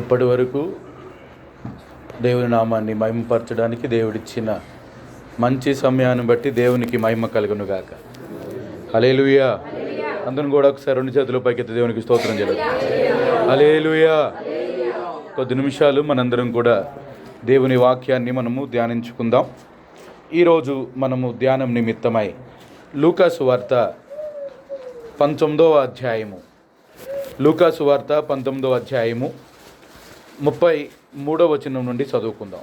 ఇప్పటి వరకు దేవుని నామాన్ని మహిమపరచడానికి దేవుడిచ్చిన మంచి సమయాన్ని బట్టి దేవునికి మహిమ కలుగునుగాక. హల్లెలూయా. అందరం కూడా ఒకసారి రెండు చేతుల పైకెత్తి దేవునికి స్తోత్రం చేద్దాం. హల్లెలూయా. కొద్ది నిమిషాలు మనందరం కూడా దేవుని వాక్యాన్ని మనము ధ్యానించుకుందాం. ఈరోజు మనము ధ్యానం నిమిత్తమై లూకాసు వార్త 19వ అధ్యాయము 19వ అధ్యాయము 33వ వచనం నుండి చదువుకుందాం.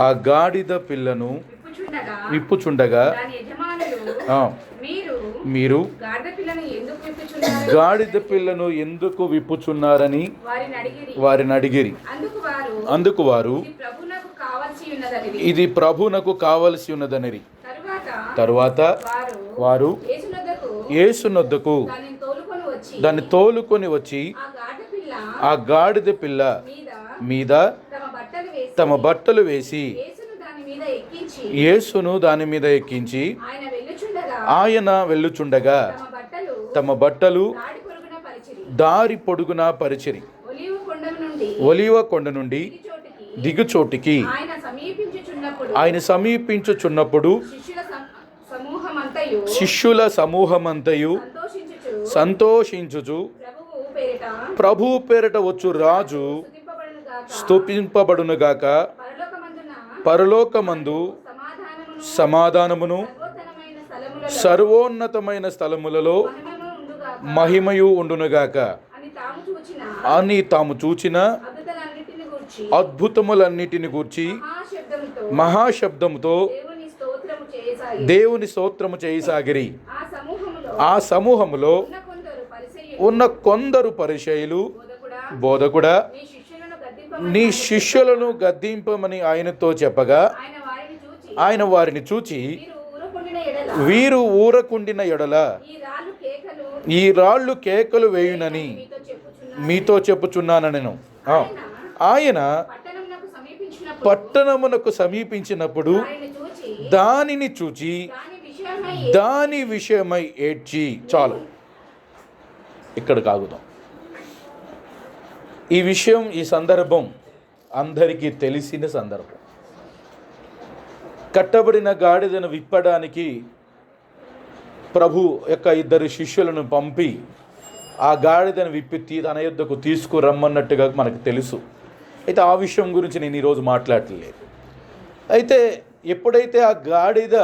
ఆ గాడిద పిల్లను విప్పుచుండగా మీరు గాడిద పిల్లను ఎందుకు విప్పుచున్నారని వారిని అడిగిరి. అందుకు వారు ఇది ప్రభునకు కావలసి ఉన్నదనిరి. తరువాత వారు యేసునొద్దకు దాన్ని తోలుకొని వచ్చి ఆ గాడిద పిల్ల మీద తమ బట్టలు వేసి యేసును దాని మీద ఎక్కించి ఆయన వెళ్ళుచుండగా తమ బట్టలు దారి పొడుగున పరిచిరి. ఒలీవ కొండ నుండి దిగుచోటికి ఆయన సమీపించుచున్నప్పుడు శిష్యుల సమూహమంతయు సంతోషించుచు ప్రభు పేరిట వచ్చు రాజు స్తుతింపబడునుగాక, పరలోకమందు సమాధానమును సర్వోన్నతమైన స్థలములలో మహిమయు ఉండునుగాక అని తాము చూచిన అద్భుతములన్నిటిని గూర్చి మహాశబ్దముతో దేవుని స్తోత్రము చేయసాగిరి. ఆ సమూహములో ఉన్న కొందరు పరిసయ్యులు, బోధకుడా, నీ శిష్యులను గద్దింపమని ఆయనతో చెప్పగా ఆయన వారిని చూచి వీరు ఊరకుండిన ఎడల ఈ రాళ్ళు కేకలు వేయునని మీతో చెప్పుచున్నానెను. ఆయన పట్టణమునకు సమీపించినప్పుడు దానిని చూచి దాని విషయమై ఏడ్చి. చాలు, ఇక్కడ కాగుదాం. ఈ విషయం, ఈ సందర్భం అందరికీ తెలిసిన సందర్భం. కట్టబడిన గాడిదను విప్పడానికి ప్రభు యొక్క ఇద్దరు శిష్యులను పంపి ఆ గాడిదను విప్పి తన యొద్దకు తీసుకురమ్మన్నట్టుగా మనకు తెలుసు. అయితే ఆ విషయం గురించి నేను ఈరోజు మాట్లాడలేదు. అయితే ఎప్పుడైతే ఆ గాడిద,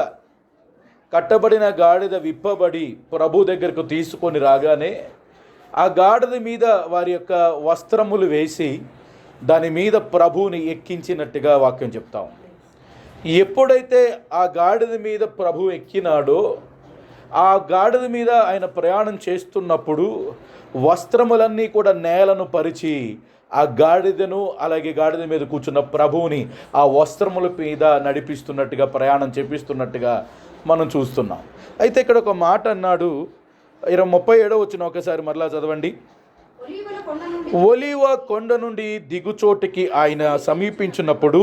కట్టబడిన గాడిద విప్పబడి ప్రభు దగ్గరకు తీసుకొని రాగానే ఆ గాడిద మీద వారి యొక్క వస్త్రములు వేసి దాని మీద ప్రభువుని ఎక్కించినట్టుగా వాక్యం చెప్తా ఉంది. ఎప్పుడైతే ఆ గాడిద మీద ప్రభు ఎక్కినాడో, ఆ గాడిద మీద ఆయన ప్రయాణం చేస్తున్నప్పుడు వస్త్రములన్నీ కూడా నేలను పరిచి ఆ గాడిదను, అలాగే గాడిద మీద కూర్చున్న ప్రభువుని ఆ వస్త్రముల మీద నడిపిస్తున్నట్టుగా, ప్రయాణం చేపిస్తున్నట్టుగా మనం చూస్తున్నాం. అయితే ఇక్కడ ఒక మాట అన్నాడు. 37వ వచనం ఒకసారి మరలా చదవండి. ఒలీవ కొండ నుండి దిగుచోటికి ఆయన సమీపించినప్పుడు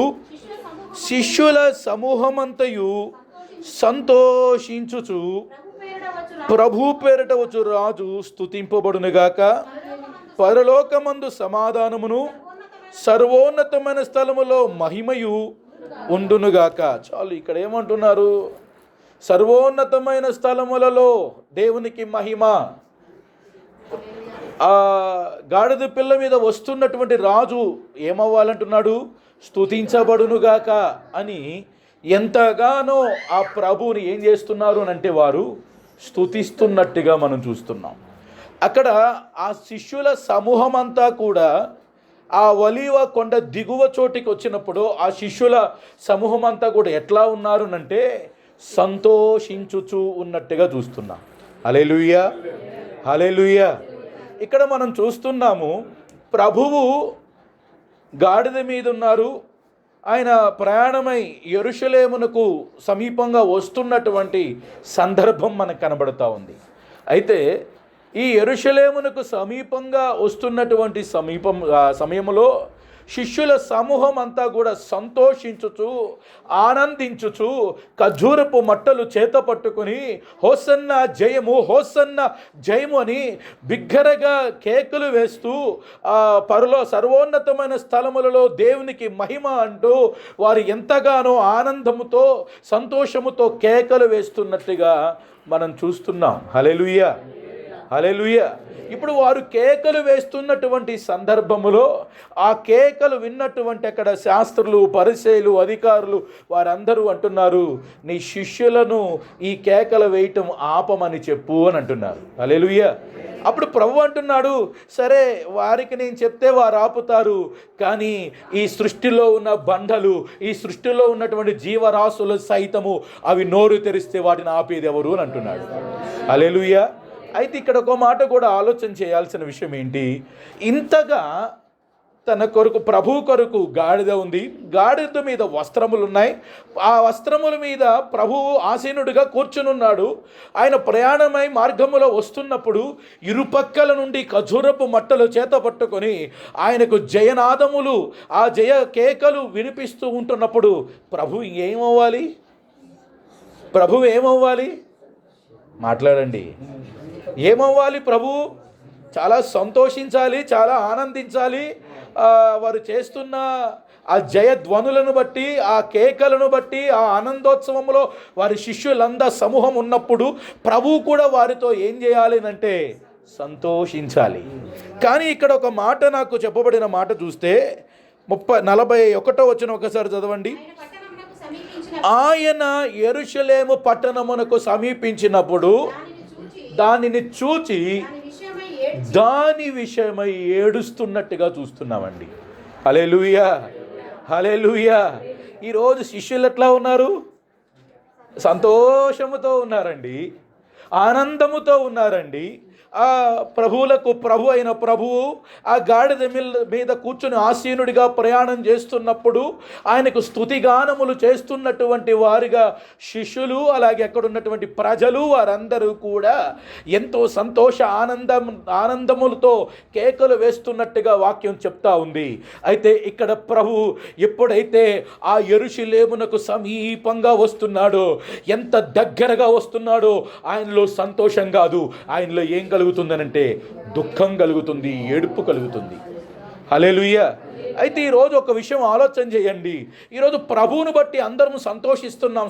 శిష్యుల సమూహమంతయు సంతోషించుచు ప్రభు పేరిట వచ్చు రాజు స్తుతింపబడునుగాక, పరలోకమందు సమాధానమును సర్వోన్నతమైన స్థలములో మహిమయు ఉండునుగాక. చాలు, ఇక్కడ ఏమంటున్నారు? సర్వోన్నతమైన స్థలములలో దేవునికి మహిమ. ఆ గాడిద పిల్ల మీద వస్తున్నటువంటి రాజు ఏమవ్వాలంటున్నాడు? స్తుతించబడునుగాక అని ఎంతగానో ఆ ప్రభువుని ఏం చేస్తున్నారు అంటే వారు స్తుతిస్తున్నట్టుగా మనం చూస్తున్నాం. అక్కడ ఆ శిష్యుల సమూహం అంతా కూడా ఆ ఒలీవ కొండ దిగువ చోటికి వచ్చినప్పుడు ఆ శిష్యుల సమూహం అంతా కూడా ఎట్లా ఉన్నారు అంటే సంతోషించుచు ఉన్నట్టుగా చూస్తున్నాం. హల్లెలూయా, హల్లెలూయా. ఇక్కడ మనం చూస్తున్నాము, ప్రభువు గాడిద మీద ఉన్నారు. ఆయన ప్రయాణమై యెరూషలేమునకు సమీపంగా వస్తున్నటువంటి సందర్భం మనకు కనబడుతూ ఉంది. అయితే ఈ యెరూషలేమునకు సమీపంగా వస్తున్నటువంటి సమయంలో శిష్యుల సమూహం అంతా కూడా సంతోషించుచు ఆనందించుచు ఖర్జూరపు మట్టలు చేత పట్టుకుని హోసన్న జయము హోసన్న జయము అని బిగ్గరగా కేకలు వేస్తూ పరలో సర్వోన్నతమైన స్థలములలో దేవునికి మహిమ అంటూ వారు ఎంతగానో ఆనందముతో సంతోషముతో కేకలు వేస్తున్నట్టుగా మనం చూస్తున్నాం. హల్లెలూయా, హల్లెలూయా. ఇప్పుడు వారు కేకలు వేస్తున్నటువంటి సందర్భములో ఆ కేకలు విన్నటువంటి అక్కడ శాస్త్రులు, పరిసయ్యులు, అధికారులు వారందరూ అంటున్నారు, నీ శిష్యులను ఈ కేకలు వేయటం ఆపమని చెప్పు అని అంటున్నారు. హల్లెలూయా. అప్పుడు ప్రభు అంటున్నాడు, సరే వారికి నేను చెప్తే వారు ఆపుతారు, కానీ ఈ సృష్టిలో ఉన్న బండలు, ఈ సృష్టిలో ఉన్నటువంటి జీవరాశులు సైతము అవి నోరు తెరిస్తే వాటిని ఆపేది ఎవరు అని అంటున్నాడు. హల్లెలూయా. అయితే ఇక్కడ ఒక మాట కూడా ఆలోచన చేయాల్సిన విషయం ఏంటి, ఇంతగా తన కొరకు ప్రభు కొరకు గాడిద ఉంది, గాడిద మీద వస్త్రములు ఉన్నాయి, ఆ వస్త్రముల మీద ప్రభువు ఆసీనుడిగా కూర్చునున్నాడు. ఆయన ప్రయాణమై మార్గములో వస్తున్నప్పుడు ఇరుపక్కల నుండి ఖర్జూరపు మట్టలు చేత పట్టుకొని ఆయనకు జయనాదములు, ఆ జయ కేకలు వినిపిస్తూ ఉంటున్నప్పుడు ప్రభు ఏమవ్వాలి? ప్రభు ఏమవ్వాలి? మాట్లాడండి. ఏమవ్వాలి? ప్రభు చాలా సంతోషించాలి, చాలా ఆనందించాలి. వారు చేస్తున్న ఆ జయధ్వనులను బట్టి, ఆ కేకలను బట్టి, ఆ ఆనందోత్సవంలో వారి శిష్యులందరూ సమూహం ఉన్నప్పుడు ప్రభు కూడా వారితో ఏం చేయాలి అంటే సంతోషించాలి. కానీ ఇక్కడ ఒక మాట నాకు చెప్పబడిన మాట చూస్తే 41వ వచనం ఒకసారి చదవండి. ఆయన యెరూషలేము పట్టణమునకు సమీపించినప్పుడు దానిని చూచి దాని విషయమై ఏడుస్తున్నట్టుగా చూస్తున్నామండి. హల్లెలూయా, హల్లెలూయా. ఈరోజు శిష్యులు ఎట్లా ఉన్నారు? సంతోషముతో ఉన్నారండి, ఆనందముతో ఉన్నారండి. ఆ ప్రభువులకు ప్రభు అయిన ప్రభువు ఆ గాడిద మీద కూర్చుని ఆసీనుడిగా ప్రయాణం చేస్తున్నప్పుడు ఆయనకు స్తుతిగానములు చేస్తున్నటువంటి వారిగా శిష్యులు, అలాగే అక్కడ ఉన్నటువంటి ప్రజలు వారందరూ కూడా ఎంతో సంతోష ఆనందములతో కేకలు వేస్తున్నట్టుగా వాక్యం చెప్తా ఉంది. అయితే ఇక్కడ ప్రభు ఎప్పుడైతే ఆ యెరూషలేమునకు సమీపంగా వస్తున్నాడో, ఎంత దగ్గరగా వస్తున్నాడో, ఆయనలో సంతోషం కాదు, ఆయనలో ఏం కలుగుతుందనంటే దుఃఖం కలుగుతుంది, ఏడుపు కలుగుతుంది. హల్లెలూయా. అయితే ఈరోజు ఒక విషయం ఆలోచన చేయండి. ఈరోజు ప్రభువును బట్టి అందరం సంతోషిస్తున్నాం,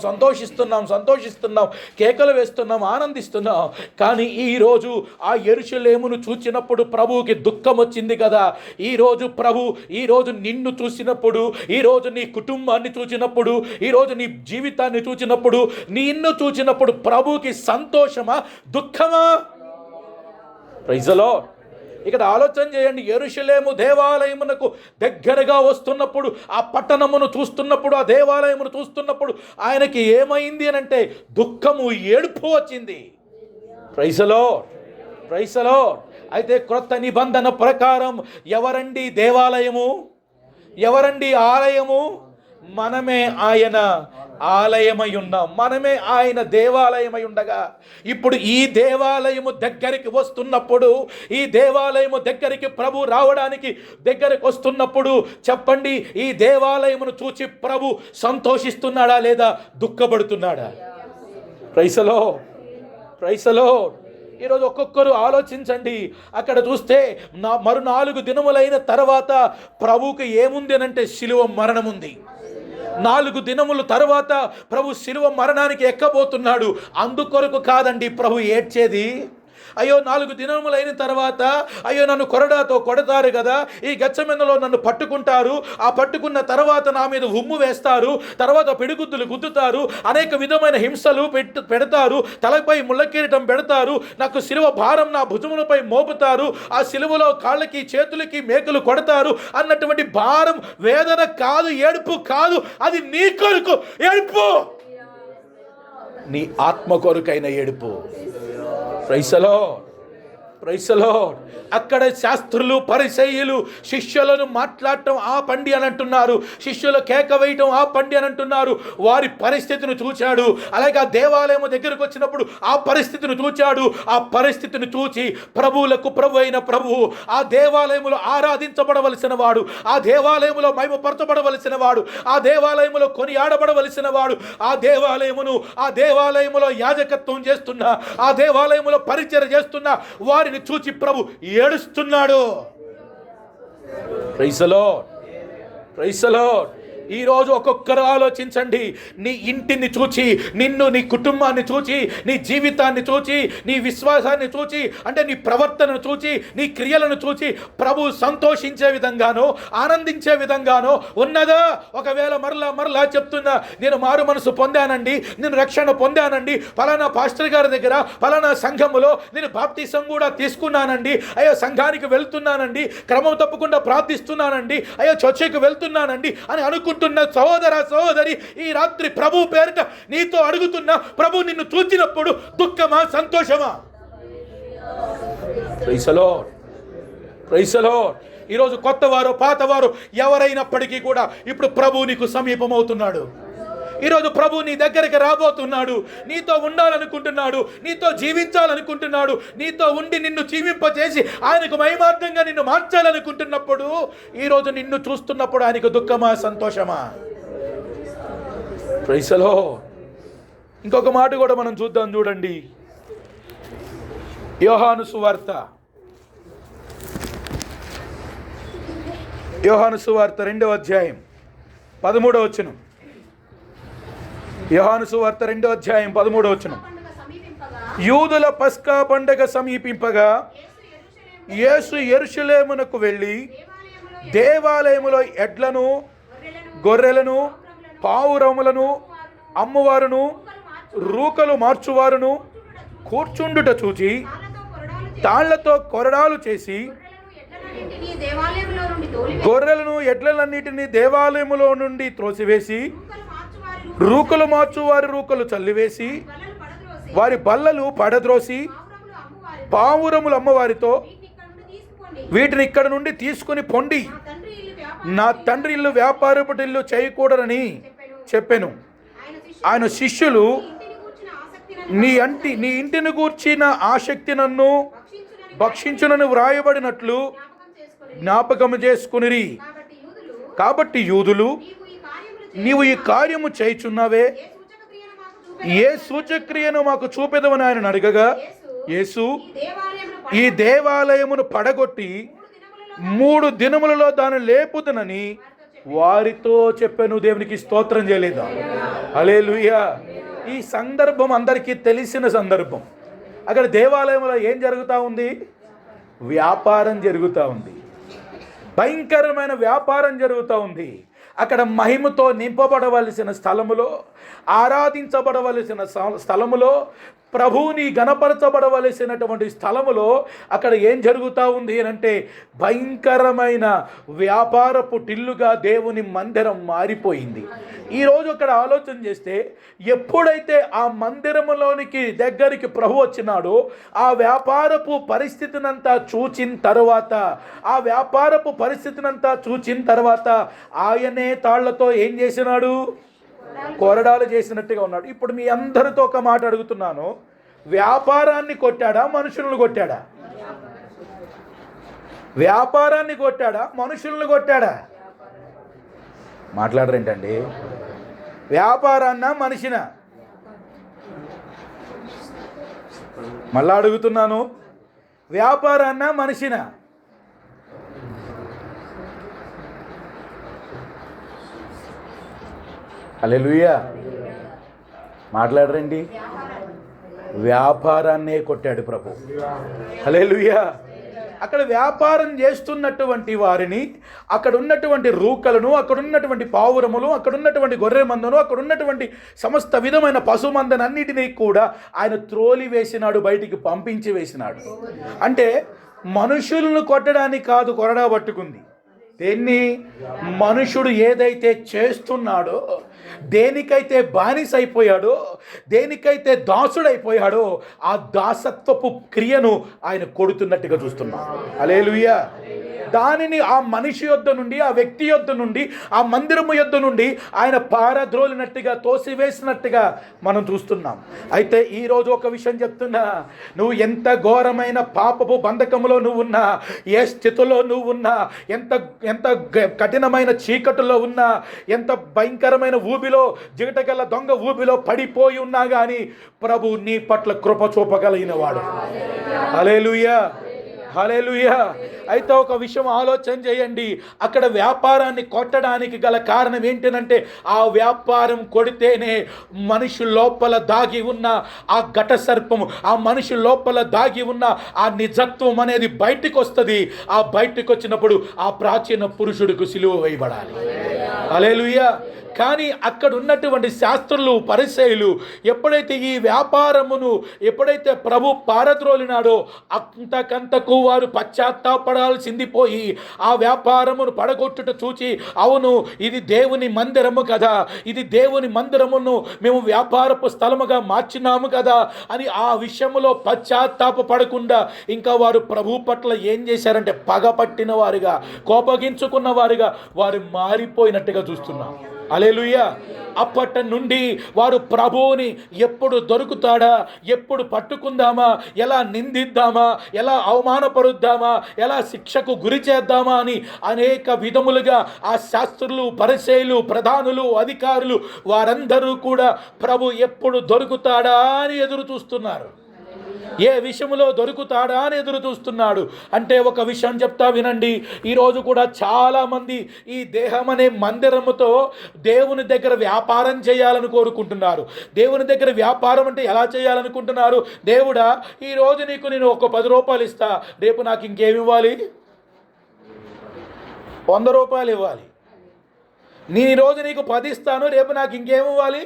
కేకలు వేస్తున్నాం, ఆనందిస్తున్నాం. కానీ ఈరోజు ఆ యెరూషలేమును చూసినప్పుడు ప్రభువుకి దుఃఖం వచ్చింది కదా. ఈరోజు నిన్ను చూసినప్పుడు, ఈరోజు నీ కుటుంబాన్ని చూసినప్పుడు, ఈరోజు నీ జీవితాన్ని చూసినప్పుడు, నిన్ను చూసినప్పుడు ప్రభువుకి సంతోషమా, దుఃఖమా? Praise the Lord. ఇక్కడ ఆలోచన చేయండి. యెరూషలేము దేవాలయమునకు దగ్గరగా వస్తున్నప్పుడు, ఆ పట్టణమును చూస్తున్నప్పుడు, ఆ దేవాలయమును చూస్తున్నప్పుడు ఆయనకి ఏమైంది అని అంటే దుఃఖము, ఏడుపు వచ్చింది. Praise the lord, praise the lord. అయితే క్రొత్త నిబంధన ప్రకారం ఎవరండి దేవాలయము? ఎవరండి ఆలయము? మనమే ఆయన ఆలయమై ఉన్నాం, మనమే ఆయన దేవాలయమై ఉండగా, ఇప్పుడు ఈ దేవాలయము దగ్గరికి వస్తున్నప్పుడు, ఈ దేవాలయము దగ్గరికి ప్రభు రావడానికి దగ్గరికి వస్తున్నప్పుడు చెప్పండి, ఈ దేవాలయమును చూచి ప్రభు సంతోషిస్తున్నాడా లేదా దుఃఖపడుతున్నాడా? Praise the lord, praise the lord. ఈరోజు ఒక్కొక్కరు ఆలోచించండి. అక్కడ చూస్తే మరు 4 దినములైన తర్వాత ప్రభువుకి ఏముంది అనంటే శిలువ మరణం ఉంది. 4 దినముల తర్వాత ప్రభు శిలువ మరణానికి ఎక్కబోతున్నాడు. అందుకొరకు కాదండి ప్రభు ఏడ్చేది. అయ్యో 4 దినములైన తర్వాత అయ్యో నన్ను కొరడాతో కొడతారు కదా, ఈ గెత్సేమనేలో నన్ను పట్టుకుంటారు, ఆ పట్టుకున్న తర్వాత నా మీద ఉమ్ము వేస్తారు, తర్వాత పిడిగుద్దులు గుద్దుతారు, అనేక విధమైన హింసలు పెడతారు, తలపై ముళ్ళకిరీటం పెడతారు, నాకు శిలువ భారం నా భుజములపై మోపుతారు, ఆ శిలువలో కాళ్ళకి చేతులకి మేకులు కొడతారు అన్నటువంటి భారం, వేదన కాదు, ఏడుపు కాదు, అది నీ కొరకు ఏడుపు, నీ ఆత్మ కొరకైన ఏడుపు. Praise the lord. Praise the lord. అక్కడ శాస్త్రులు పరిసయ్యులు శిష్యులను మాట్లాడటం ఆపండి అని అంటున్నారు, శిష్యులు కేక వేయటం ఆపండి అని అంటున్నారు. వారి పరిస్థితిని చూచాడు. అలాగే ఆ దేవాలయం దగ్గరకు వచ్చినప్పుడు ఆ పరిస్థితిని చూచాడు. ఆ పరిస్థితిని చూచి ప్రభువులకు ప్రభు అయిన ప్రభువు, ఆ దేవాలయంలో ఆరాధించబడవలసిన వాడు, ఆ దేవాలయంలో మహిమపరచబడవలసిన వాడు, ఆ దేవాలయంలో కొనియాడబడవలసిన వాడు, ఆ దేవాలయములో యాజకత్వం చేస్తున్న, ఆ దేవాలయంలో పరిచర్య చేస్తున్న వారిని చూచి ప్రభు ఏడుస్తున్నాడు. Praise the lord, praise the lord. ఈరోజు ఒక్కొక్కరు ఆలోచించండి. నీ ఇంటిని చూచి, నిన్ను, నీ కుటుంబాన్ని చూచి, నీ జీవితాన్ని చూచి, నీ విశ్వాసాన్ని చూచి, అంటే నీ ప్రవర్తనను చూచి, నీ క్రియలను చూచి ప్రభు సంతోషించే విధంగానో ఆనందించే విధంగానో ఉన్నదా? ఒకవేళ మరలా చెప్తున్నా, నేను మారు మనసు పొందానండి, నేను రక్షణ పొందానండి, ఫలానా పాస్టర్ గారి దగ్గర ఫలానా సంఘములో నేను బాప్తిసం కూడా తీసుకున్నానండి, అయ్యో సంఘానికి వెళ్తున్నానండి, క్రమం తప్పకుండా ప్రార్థిస్తున్నానండి, అయ్యో చర్చికి వెళ్తున్నానండి అని అనుకుంటున్న సహోదర సహోదరి, ఈ రాత్రి ప్రభు పేరిట నీతో అడుగుతున్నా, ప్రభు నిన్ను చూచినప్పుడు దుఃఖమా సంతోషమా? Praise the lord, praise the lord. ఈరోజు కొత్తవారు పాతవారు ఎవరైనప్పటికీ కూడా ఇప్పుడు ప్రభు నీకు సమీపమవుతున్నాడు. ఈరోజు ప్రభు నీ దగ్గరికి రాబోతున్నాడు. నీతో ఉండాలనుకుంటున్నాడు, నీతో జీవించాలనుకుంటున్నాడు, నీతో ఉండి నిన్ను జీవింపచేసి ఆయనకు మహిమార్థంగా నిన్ను మార్చాలనుకుంటున్నప్పుడు, ఈరోజు నిన్ను చూస్తున్నప్పుడు ఆయనకు దుఃఖమా సంతోషమా? Praise the Lord. ఇంకొక మాట కూడా మనం చూద్దాం, చూడండి. యోహాను సువార్త 2వ అధ్యాయం 13వ వచనం. యోహాను సువార్త 2వ అధ్యాయం 13వ వచనం. యూదుల పస్కా పండగ సమీపింపగా యేసు యెరూషలేమునకు వెళ్ళి దేవాలయములో ఎడ్లను, గొర్రెలను, పావురములను అమ్మువారును, రూకలు మార్చువారును కూర్చుండుట చూచి తాళ్లతో కొరడాలు చేసి గొర్రెలను ఎడ్లన్నిటినీ దేవాలయములో నుండి త్రోసివేసి, రూకలు మార్చువారి రూకలు చల్లివేసి, వారి బల్లలు పడద్రోసి, పావురములు అమ్మవారితో, వీటిని ఇక్కడ నుండి తీసుకుని పొండి, నా తండ్రి ఇల్లు వ్యాపారపు ఇల్లు చేయకూడదని చెప్పెను. ఆయన శిష్యులు నీ ఇంటిని గూర్చిన ఆసక్తి నన్ను భక్షించునని వ్రాయబడినట్లు జ్ఞాపకము చేసుకునిరి. కాబట్టి యూదులు, నీవు ఈ కార్యము చేయుచున్నావే, ఏ సూచక్రియను మాకు చూపెదవని ఆయన అడగగా, యేసు ఈ దేవాలయమును పడగొట్టి 3 దినములలో దాన్ని లేపుదనని వారితో చెప్పాను. దేవునికి స్తోత్రం చేయలేదా? హల్లెలూయా. ఈ సందర్భం అందరికీ తెలిసిన సందర్భం. అక్కడ దేవాలయంలో ఏం జరుగుతూ ఉంది? వ్యాపారం జరుగుతూ ఉంది. భయంకరమైన వ్యాపారం జరుగుతూ ఉంది. అక్కడ మహిమతో నింపబడవలసిన స్థలములో, ఆరాధించబడవలసిన స్థలములో, ప్రభువుని గణపరచబడవలసినటువంటి స్థలములో అక్కడ ఏం జరుగుతూ ఉంది అంటే భయంకరమైన వ్యాపారపు టిల్లుగా దేవుని మందిరం మారిపోయింది. ఈరోజు అక్కడ ఆలోచన చేస్తే, ఎప్పుడైతే ఆ మందిరములోనికి దగ్గరికి ప్రభు వచ్చినాడో, ఆ వ్యాపారపు పరిస్థితినంతా చూచిన తర్వాత ఆయనే తాళ్లతో ఏం చేసినాడు? కొరడాలు చేసినట్టుగా ఉన్నాడు. ఇప్పుడు మీ అందరితో ఒక మాట అడుగుతున్నాను, వ్యాపారాన్ని కొట్టాడా, మనుషులను కొట్టాడా? వ్యాపారాన్ని కొట్టాడా, మనుషులను కొట్టాడా? మాట్లాడరేంటండి? వ్యాపారాన్నా మనిషినా? మళ్ళా అడుగుతున్నాను, వ్యాపారాన్నా మనిషినా? హల్లెలూయా. మాట్లాడరండి. వ్యాపారాన్నే కొట్టాడు ప్రభు. హల్లెలూయా. అక్కడ వ్యాపారం చేస్తున్నటువంటి వారిని, అక్కడ ఉన్నటువంటి రూకలను, అక్కడ ఉన్నటువంటి పావురములు, అక్కడ ఉన్నటువంటి గొర్రె మందను, అక్కడ ఉన్నటువంటి సమస్త విధమైన పశుమందనన్నిటినీ కూడా ఆయన త్రోలి వేసినాడు, బయటికి పంపించి వేసినాడు. అంటే మనుషులను కొట్టడానికి కాదు కొరడా పట్టుకుంది. దేన్ని? మనుషుడు ఏదైతే చేస్తున్నాడో దేనికైతే బానిస అయిపోయాడో, దేనికైతే దాసుడైపోయాడో ఆ దాసత్వపు క్రియను ఆయన కొడుతున్నట్టుగా చూస్తున్నాం. హల్లెలూయా. దానిని ఆ మనిషి యొద్ద నుండి, ఆ వ్యక్తి యొద్ద నుండి, ఆ మందిరము యొద్ద నుండి ఆయన పారద్రోలినట్టుగా, తోసివేసినట్టుగా మనం చూస్తున్నాం. అయితే ఈరోజు ఒక విషయం చెప్తున్నా, నువ్వు ఎంత ఘోరమైన పాపపు బంధకములో నువ్వున్నా, ఏ స్థితిలో నువ్వున్నా, ఎంత ఎంత కఠినమైన చీకటిలో ఉన్నా, ఎంత భయంకరమైన ఊబిలో, జిగటగల దొంగ ఊబిలో పడిపోయి ఉన్నా కానీ ప్రభు నీ పట్ల కృప చూపగలిగిన వాడు. హల్లెలూయా, హల్లెలూయా. అయితే ఒక విషయం ఆలోచన చేయండి, అక్కడ వ్యాపారాన్ని కొట్టడానికి గల కారణం ఏంటంటే, ఆ వ్యాపారం కొడితేనే మనిషి లోపల దాగి ఉన్న ఆ ఘట సర్పము, ఆ మనిషి లోపల దాగి ఉన్న ఆ నిజత్వం అనేది బయటికి వస్తుంది. ఆ బయటికి వచ్చినప్పుడు ఆ ప్రాచీన పురుషుడికి సిలువ వేయబడాలి. హల్లెలూయా. కానీ అక్కడ ఉన్నటువంటి శాస్త్రులు, పరిసయ్యులు ఎప్పుడైతే ఈ వ్యాపారమును ఎప్పుడైతే ప్రభు పారద్రోలినాడో అంతకంతకు వారు పశ్చాత్తాపడాల్సింది పోయి ఆ వ్యాపారమును పడగొట్టుట చూచి, అవును ఇది దేవుని మందిరము కదా, ఇది దేవుని మందిరమును మేము వ్యాపారపు స్థలముగా మార్చినాము కదా అని ఆ విషయంలో పశ్చాత్తాప పడకుండా ఇంకా వారు ప్రభు పట్ల ఏం చేశారంటే పగపట్టిన వారుగా, కోపగించుకున్న వారుగా వారు మారిపోయినట్టుగా చూస్తున్నాం. హల్లెలూయా. అప్పటి నుండి వారు ప్రభువుని ఎప్పుడు దొరుకుతాడా, ఎప్పుడు పట్టుకుందామా, ఎలా నిందిద్దామా, ఎలా అవమానపరుద్దామా, ఎలా శిక్షకు గురి చేద్దామా అని అనేక విధములుగా ఆ శాస్త్రులు, పరిసయ్యులు, ప్రధానులు, అధికారులు వారందరూ కూడా ప్రభు ఎప్పుడు దొరుకుతాడా అని ఎదురు చూస్తున్నారు. ఏ విషయంలో దొరుకుతాడా అని ఎదురు చూస్తున్నాడు. అంటే ఒక విషయం చెప్తా వినండి, ఈరోజు కూడా చాలామంది ఈ దేహం అనే మందిరముతో దేవుని దగ్గర వ్యాపారం చేయాలని కోరుకుంటున్నారు. దేవుని దగ్గర వ్యాపారం అంటే ఎలా చేయాలనుకుంటున్నారు? దేవుడా, ఈరోజు నీకు నేను ఒక 10 రూపాయలు ఇస్తా, రేపు నాకు ఇంకేమి ఇవ్వాలి? 100 రూపాయలు ఇవ్వాలి. నేను ఈరోజు నీకు 10 ఇస్తాను, రేపు నాకు ఇంకేమి ఇవ్వాలి?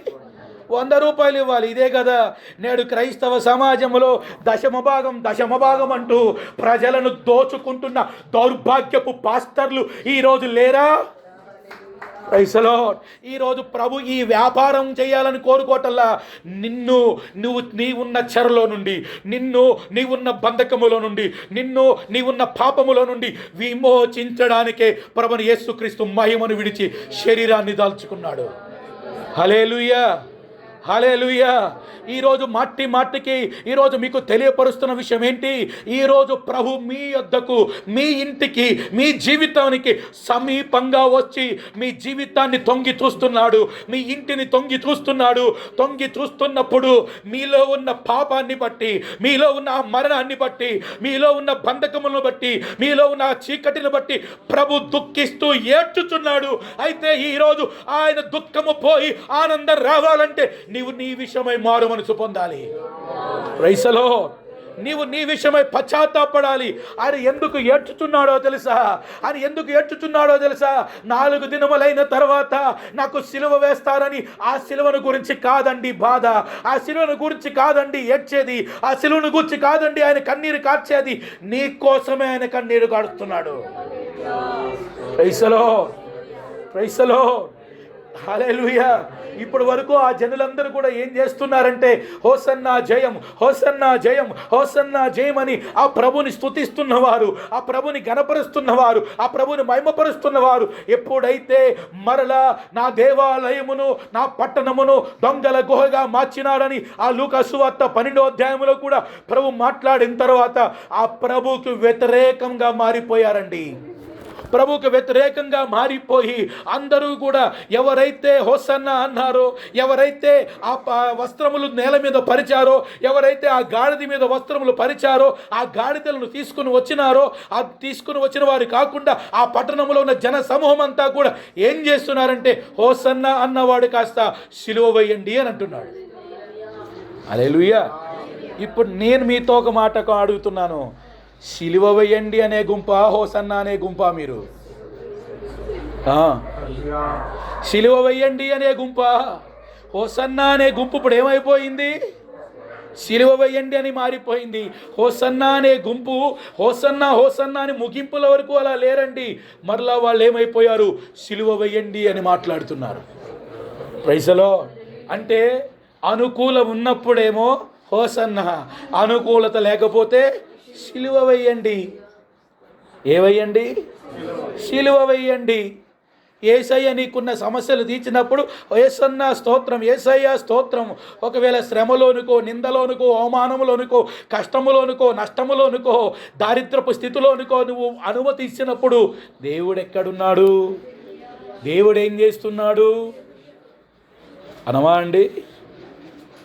100 రూపాయలు ఇవ్వాలి. ఇదే కదా నేడు క్రైస్తవ సమాజంలో దశమ భాగం అంటూ ప్రజలను దోచుకుంటున్న దౌర్భాగ్యపు పాస్టర్లు ఈరోజు లేరా? Praise the lord. ఈరోజు ప్రభు ఈ వ్యాపారం చేయాలని కోరుకోవటల్లా నీవున్న చెరలో నుండి, నీవున్న బంధకములో నుండి, నీవున్న పాపములో నుండి విమోచించడానికే ప్రభుని యేసుక్రీస్తు మహిమను విడిచి శరీరాన్ని దాల్చుకున్నాడు. హల్లెలూయా, హల్లెలూయా. ఈరోజు మాటికి ఈరోజు మీకు తెలియపరుస్తున్న విషయం ఏంటి? ఈరోజు ప్రభు మీ యొద్దకు, మీ ఇంటికి, మీ జీవితానికి సమీపంగా వచ్చి మీ జీవితాన్ని తొంగి చూస్తున్నాడు, మీ ఇంటిని తొంగి చూస్తున్నాడు. తొంగి చూస్తున్నప్పుడు మీలో ఉన్న పాపాన్ని బట్టి, మీలో ఉన్న ఆ మరణాన్ని బట్టి, మీలో ఉన్న బంధకములను బట్టి, మీలో ఉన్న ఆ చీకటిని బట్టి ప్రభు దుఃఖిస్తూ ఏడ్చుచున్నాడు. అయితే ఈరోజు ఆయన దుఃఖము పోయి ఆనందం రావాలంటే నీవు నీ విషయమై మారు మనసు పొందాలి. Praise the Lord. నీవు నీ విషయమై పశ్చాత్తాపడాలి. ఆయన ఎందుకు ఏడ్చుచున్నాడో తెలుసా? 4 దినములైన తర్వాత నాకు సిలువ వేస్తారని. ఆ సిలువను గురించి కాదండి బాధ, ఆ సిలువను గురించి కాదండి ఏడ్చేది, ఆ సిలువను గురించి కాదండి ఆయన కన్నీరు కార్చేది. నీ కోసమే ఆయన కన్నీరు కాడుతున్నాడు. Praise the lord, praise the Lord, హల్లెలూయా. ఇప్పటి వరకు ఆ జనులందరూ కూడా ఏం చేస్తున్నారంటే హోసన్నా జయం, హోసన్నా జయం, హోసన్నా జయం అని ఆ ప్రభుని స్తుతిస్తున్నవారు, ఆ ప్రభుని గణపరుస్తున్నవారు, ఆ ప్రభుని మహిమపరుస్తున్నవారు ఎప్పుడైతే మరలా నా దేవాలయమును, నా పట్టణమును దొంగల గుహగా మార్చినాడని ఆ లూకా సువార్త 12వ అధ్యాయంలో కూడా ప్రభు మాట్లాడిన తర్వాత ఆ ప్రభుకి వ్యతిరేకంగా మారిపోయారండి. ప్రభువుకు వ్యతిరేకంగా మారిపోయి అందరూ కూడా ఎవరైతే హోసన్నా అన్నారో, ఎవరైతే ఆ వస్త్రములు నేల మీద పరిచారో, ఎవరైతే ఆ గాడిద మీద వస్త్రములు పరిచారో, ఆ గాడిదలను తీసుకుని వచ్చినారో, ఆ తీసుకుని వచ్చిన వారు కాకుండా ఆ పట్టణంలో ఉన్న జన సమూహం అంతా కూడా ఏం చేస్తున్నారంటే హోసన్నా అన్నవాడు కాస్త సిలువ వేయండి అని అంటున్నాడు. హల్లెలూయా. ఇప్పుడు నేను మీతో ఒక మాట అడుగుతున్నాను, సిలువ వేయండి అనే గుంపా, హోసన్నా అనే గుంపా? మీరు సిలువ వేయండి అనే గుంపా, హోసన్నా అనే గుంపు ఇప్పుడు ఏమైపోయింది? సిలువ వేయండి అని మారిపోయింది. హోసన్నా అనే గుంపు హోసన్నా హోసన్నా అని ముగింపుల వరకు అలా లేరండి. మరలా వాళ్ళు ఏమైపోయారు? సిలువ వేయండి అని మాట్లాడుతున్నారు. ప్రైసలో అంటే అనుకూలం ఉన్నప్పుడేమో హోసన్న, అనుకూలత లేకపోతే సిలువ వేయండి. ఏవయ్యండి? సిలువ వేయండి. యేసయ్య నీకున్న సమస్యలు తీర్చినప్పుడు యేసన్న స్తోత్రం, యేసయ్య స్తోత్రం. ఒకవేళ శ్రమలోనుకో, నిందలోనుకో, అవమానములోనుకో, కష్టములోనుకో, నష్టములోనుకో, దారిద్రపు స్థితిలోనుకో నువ్వు అనుమతి ఇచ్చినప్పుడు దేవుడు ఎక్కడున్నాడు? దేవుడు ఏం చేస్తున్నాడు? అనమా అండి?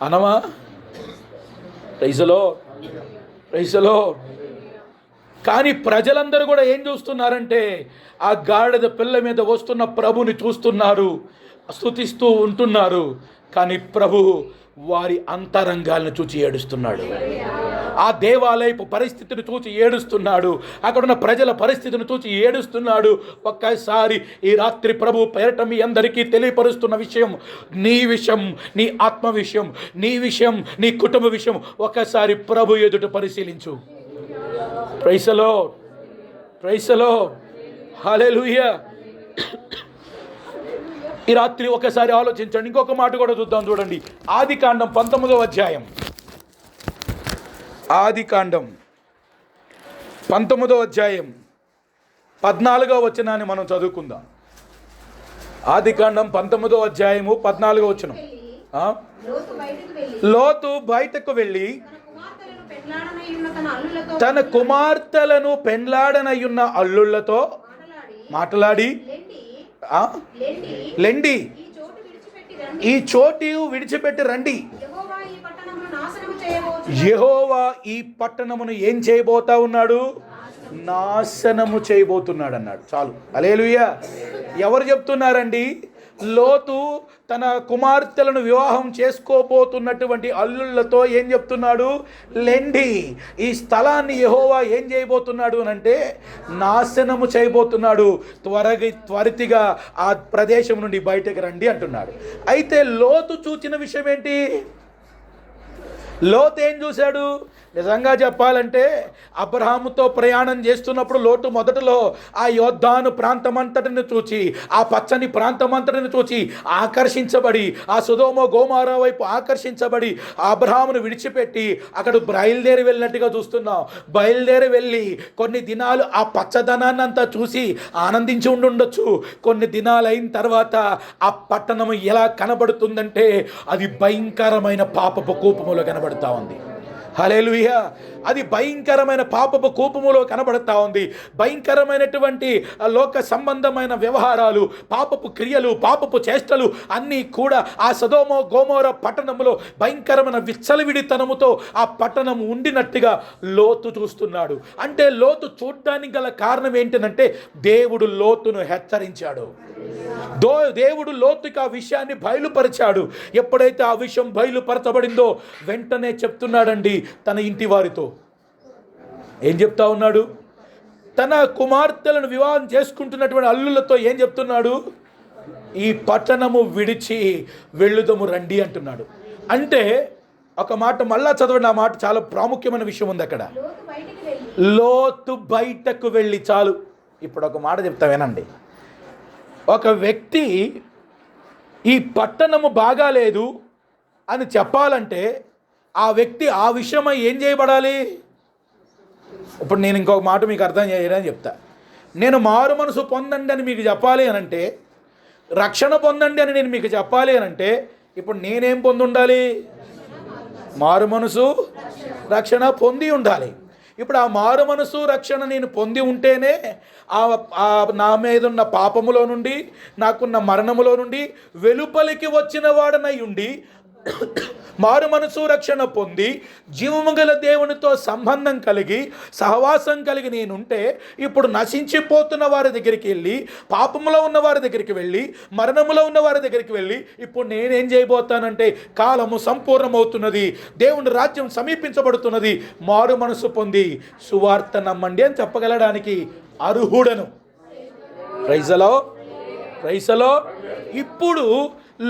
అనమా? ప్రైజలో. కానీ ప్రజలందరూ కూడా ఏం చూస్తున్నారంటే ఆ గాడిద పిల్ల మీద వస్తున్న ప్రభుని చూస్తున్నారు, స్తుతిస్తూ ఉంటున్నారు. కానీ ప్రభు వారి అంతరంగాలను చూచి ఏడుస్తున్నాడు. ఆ దేవాలయపు పరిస్థితిని చూచి ఏడుస్తున్నాడు. అక్కడున్న ప్రజల పరిస్థితిని చూచి ఏడుస్తున్నాడు. ఒక్కసారి ఈ రాత్రి ప్రభు పేరట మీ అందరికీ తెలియపరుస్తున్న విషయం, నీ విషయం, నీ ఆత్మ విషయం, నీ విషయం, నీ కుటుంబ విషయం ఒక్కసారి ప్రభు ఎదుట పరిశీలించు. Praise the Lord. హల్లెలూయా. ఈ రాత్రి ఒకసారి ఆలోచించండి. ఇంకొక మాట కూడా చూద్దాం. చూడండి, ఆదికాండం 19వ అధ్యాయం. ఆదికాండం 19వ అధ్యాయం 14వ వచనాన్ని మనం చదువుకుందాం. ఆదికాండం 19వ అధ్యాయము 14వ వచనం. లోతు బయటకు వెళ్ళి తన కుమార్తెలను పెండ్లాడనయున్న అల్లుళ్లతో మాట్లాడి, లెండి, ఈ చోటు విడిచిపెట్టి రండి, యెహోవా ఈ పట్టణమును ఏం చేయబోతా ఉన్నాడు? నాశనము చేయబోతున్నాడు అన్నాడు. చాలు. హల్లెలూయా. ఎవరు చెప్తున్నారండి? లోతు తన కుమార్తెలను వివాహం చేసుకోబోతున్నటువంటి అల్లుళ్లతో ఏం చెప్తున్నాడు? లెండి, ఈ స్థలాన్ని యెహోవా ఏం చేయబోతున్నాడు అని అంటే నాశనము చేయబోతున్నాడు. త్వరితగా ఆ ప్రదేశం నుండి బయటకు రండి అంటున్నాడు. అయితే లోతు చూచిన విషయం ఏంటి? లోతు ఏం చూశాడు? నిజంగా చెప్పాలంటే అబ్రహాముతో ప్రయాణం చేస్తున్నప్పుడు లోతు మొదటలో ఆ యోర్దాను ప్రాంతమంతటిని చూచి, ఆ పచ్చని ప్రాంతమంతటిని చూచి ఆకర్షించబడి, ఆ సొదొమ గొమొర్రా వైపు ఆకర్షించబడి అబ్రహామును విడిచిపెట్టి అక్కడ బయలుదేరి వెళ్ళినట్టుగా చూస్తున్నాం. బయలుదేరి వెళ్ళి కొన్ని దినాలు ఆ పచ్చదనాన్ని అంతా చూసి ఆనందించి ఉండొచ్చు. కొన్ని దినాలు అయిన తర్వాత ఆ పట్టణం ఎలా కనబడుతుందంటే అది భయంకరమైన పాపపు కూపములో కనబడుతూ ఉంది. హల్లెలూయా. అది భయంకరమైన పాపపు కూపములో కనబడతా ఉంది. భయంకరమైనటువంటి లోక సంబంధమైన వ్యవహారాలు, పాపపు క్రియలు, పాపపు చేష్టలు అన్నీ కూడా ఆ సొదొమ గొమొర్రా పట్టణంలో భయంకరమైన విచ్చలవిడితనముతో ఆ పట్టణం ఉండినట్టుగా లోతు చూస్తున్నాడు. అంటే లోతు చూడడానికి గల కారణం ఏంటంటే దేవుడు లోతును హెచ్చరించాడు. దేవుడు లోతుకి ఆ విషయాన్ని బయలుపరిచాడు. ఎప్పుడైతే ఆ విషయం బయలుపరచబడిందో వెంటనే చెప్తున్నాడండి తన ఇంటి వారితో. ఏం చెప్తా ఉన్నాడు? తన కుమార్తెలను వివాహం చేసుకుంటున్నటువంటి అల్లులతో ఏం చెప్తున్నాడు? ఈ పట్టణము విడిచి వెళ్ళుదము రండి అంటున్నాడు. అంటే ఒక మాట మళ్ళా చదవండి. ఆ మాట చాలా ప్రాముఖ్యమైన విషయం ఉంది అక్కడ. లోతు బయటకు వెళ్ళి. చాలు. ఇప్పుడు ఒక మాట చెప్తా వినండి. ఒక వ్యక్తి ఈ పట్టణము బాగాలేదు అని చెప్పాలంటే ఆ వ్యక్తి ఆ విషయమై ఏం చేయబడాలి? ఇప్పుడు నేను ఇంకొక మాట మీకు అర్థం చేయడానికి చెప్తా. నేను మారు మనసు పొందండి అని మీకు చెప్పాలి అని అంటే, రక్షణ పొందండి అని నేను మీకు చెప్పాలి అని అంటే, ఇప్పుడు నేనేం పొంది ఉండాలి? మారు మనసు రక్షణ పొంది ఉండాలి. ఇప్పుడు ఆ మారు మనసు రక్షణ నేను పొంది ఉంటేనే నా మీద ఉన్న పాపములో నుండి, నాకున్న మరణములో నుండి వెలుపలికి వచ్చిన వాడనై ఉండి మారు మనసు రక్షణ పొంది జీవము గల దేవునితో సంబంధం కలిగి సహవాసం కలిగి నేనుంటే, ఇప్పుడు నశించిపోతున్న వారి దగ్గరికి వెళ్ళి, పాపములో ఉన్న వారి దగ్గరికి వెళ్ళి, మరణములో ఉన్న వారి దగ్గరికి వెళ్ళి, ఇప్పుడు నేనేం చేయబోతానంటే కాలము సంపూర్ణమవుతున్నది, దేవుని రాజ్యం సమీపించబడుతున్నది, మారు మనసు పొంది సువార్త నమ్మండి అని చెప్పగలడానికి అర్హుడను. Praise the Lord. ఇప్పుడు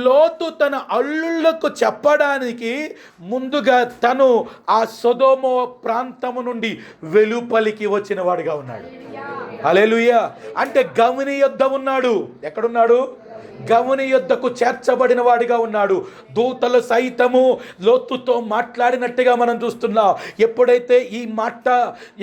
లోతు తన అల్లుళ్లకు చెప్పడానికి ముందుగా తను ఆ సొదొమ ప్రాంతము నుండి వెలుపలికి వచ్చిన వాడిగా ఉన్నాడు. హల్లెలూయా. అంటే గవిని యొద్ద ఉన్నాడు. ఎక్కడున్నాడు? గవుని యొద్దకు చేర్చబడిన వాడిగా ఉన్నాడు. దూతలు సైతము లోతుతో మాట్లాడినట్టుగా మనం చూస్తున్నాం.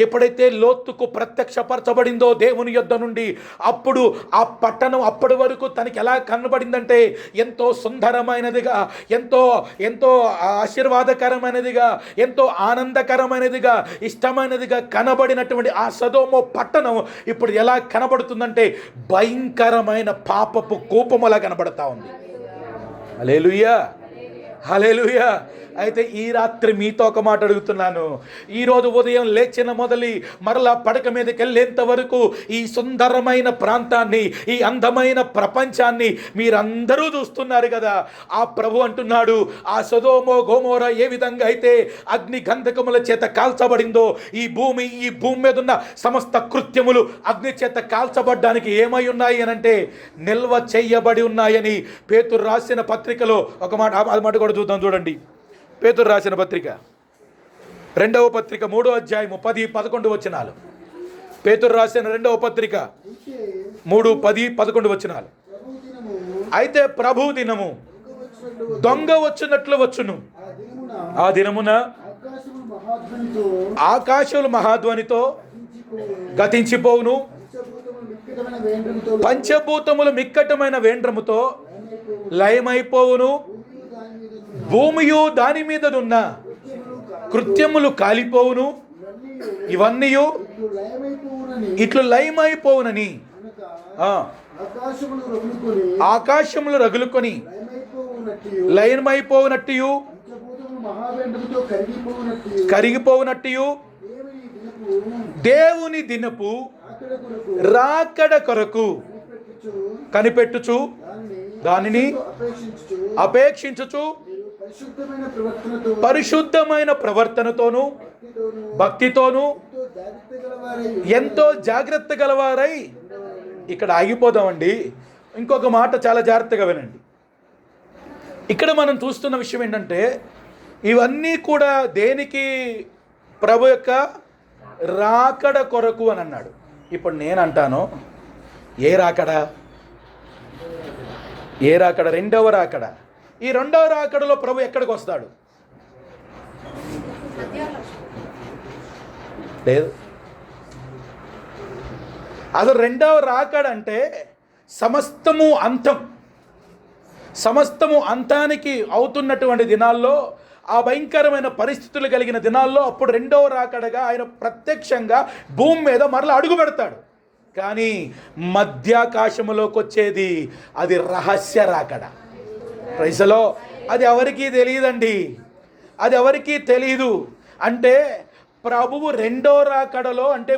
ఎప్పుడైతే లోతుకు ప్రత్యక్షపరచబడిందో దేవుని యొద్ద నుండి, అప్పుడు ఆ పట్టణం అప్పటి వరకు తనకి ఎలా కనబడిందంటే ఎంతో సుందరమైనదిగా, ఎంతో ఎంతో ఆశీర్వాదకరమైనదిగా, ఎంతో ఆనందకరమైనదిగా, ఇష్టమైనదిగా కనబడినటువంటి ఆ సొదొమ పట్టణం ఇప్పుడు ఎలా కనబడుతుందంటే భయంకరమైన పాపపు కూపములా కనబడతా ఉంది. హల్లెలూయా, హల్లెలూయా. అయితే ఈ రాత్రి మీతో ఒక మాట అడుగుతున్నాను. ఈరోజు ఉదయం లేచిన మొదలు మరలా పడక మీదకి వెళ్ళేంత వరకు ఈ సుందరమైన ప్రాంతాన్ని, ఈ అందమైన ప్రపంచాన్ని మీరందరూ చూస్తున్నారు కదా. ఆ ప్రభు అంటున్నాడు, ఆ సొదొమ గొమొర ఏ విధంగా అయితే అగ్ని గంధకముల చేత కాల్చబడిందో, ఈ భూమి మీద ఉన్న సమస్త కృత్యములు అగ్ని చేత కాల్చబడ్డానికి ఏమై ఉన్నాయి అని అంటే నిల్వ చేయబడి ఉన్నాయని పేతురు రాసిన పత్రికలో ఒక మాట కూడా చూద్దాం. చూడండి, పేతురు రాసిన పత్రిక 2వ పత్రిక 3వ అధ్యాయము 10-11 వచనాలు. పేతురు రాసిన 2వ పత్రిక 3:10-11 వచనాలు. అయితే ప్రభు దినము దొంగ వచ్చినట్లు వచ్చును. ఆ దినమున ఆకాశములు మహాధ్వనితో గతించిపోవును, పంచభూతములు మిక్కటమైన వేండ్రముతో లయమైపోవును, భూమియు దాని మీదనున్న కృత్యములు కాలిపోవును, ఇవన్నీ ఇట్లు లయమైపోవునని. ఆకాశములు రగులుకొని లయమైపోవునట్టు, కరిగిపోవునట్టు దేవుని దినపు రాకడ కొరకు కనిపెట్టుచు దానిని అపేక్షించుచు పరిశుద్ధమైన ప్రవర్తనతోను భక్తితోను ఎంతో జాగ్రత్త గలవారై. ఇక్కడ ఆగిపోదామండి. ఇంకొక మాట చాలా జాగ్రత్తగా వినండి. ఇక్కడ మనం చూస్తున్న విషయం ఏంటంటే ఇవన్నీ కూడా దేనికి? ప్రభు యొక్క రాకడ కొరకు అని అన్నాడు. ఇప్పుడు నేను అంటాను, ఏ రాకడ? రెండవ రాకడ. ఈ రెండవ రాకడలో ప్రభు ఎక్కడికి వస్తాడు? లేదు. అసలు రెండవ రాకడ అంటే సమస్తము అంతానికి అవుతున్నటువంటి దినాల్లో, ఆ భయంకరమైన పరిస్థితులు కలిగిన దినాల్లో అప్పుడు రెండవ రాకడగా ఆయన ప్రత్యక్షంగా భూమి మీద మరలా అడుగు పెడతాడు. కానీ మధ్యాకాశములోకి వచ్చేది అది రహస్య రాకడ. ప్రైజలో అది ఎవరికీ తెలియదండి, అది ఎవరికీ తెలియదు. అంటే ప్రభువు రెండో రాకడలో అంటే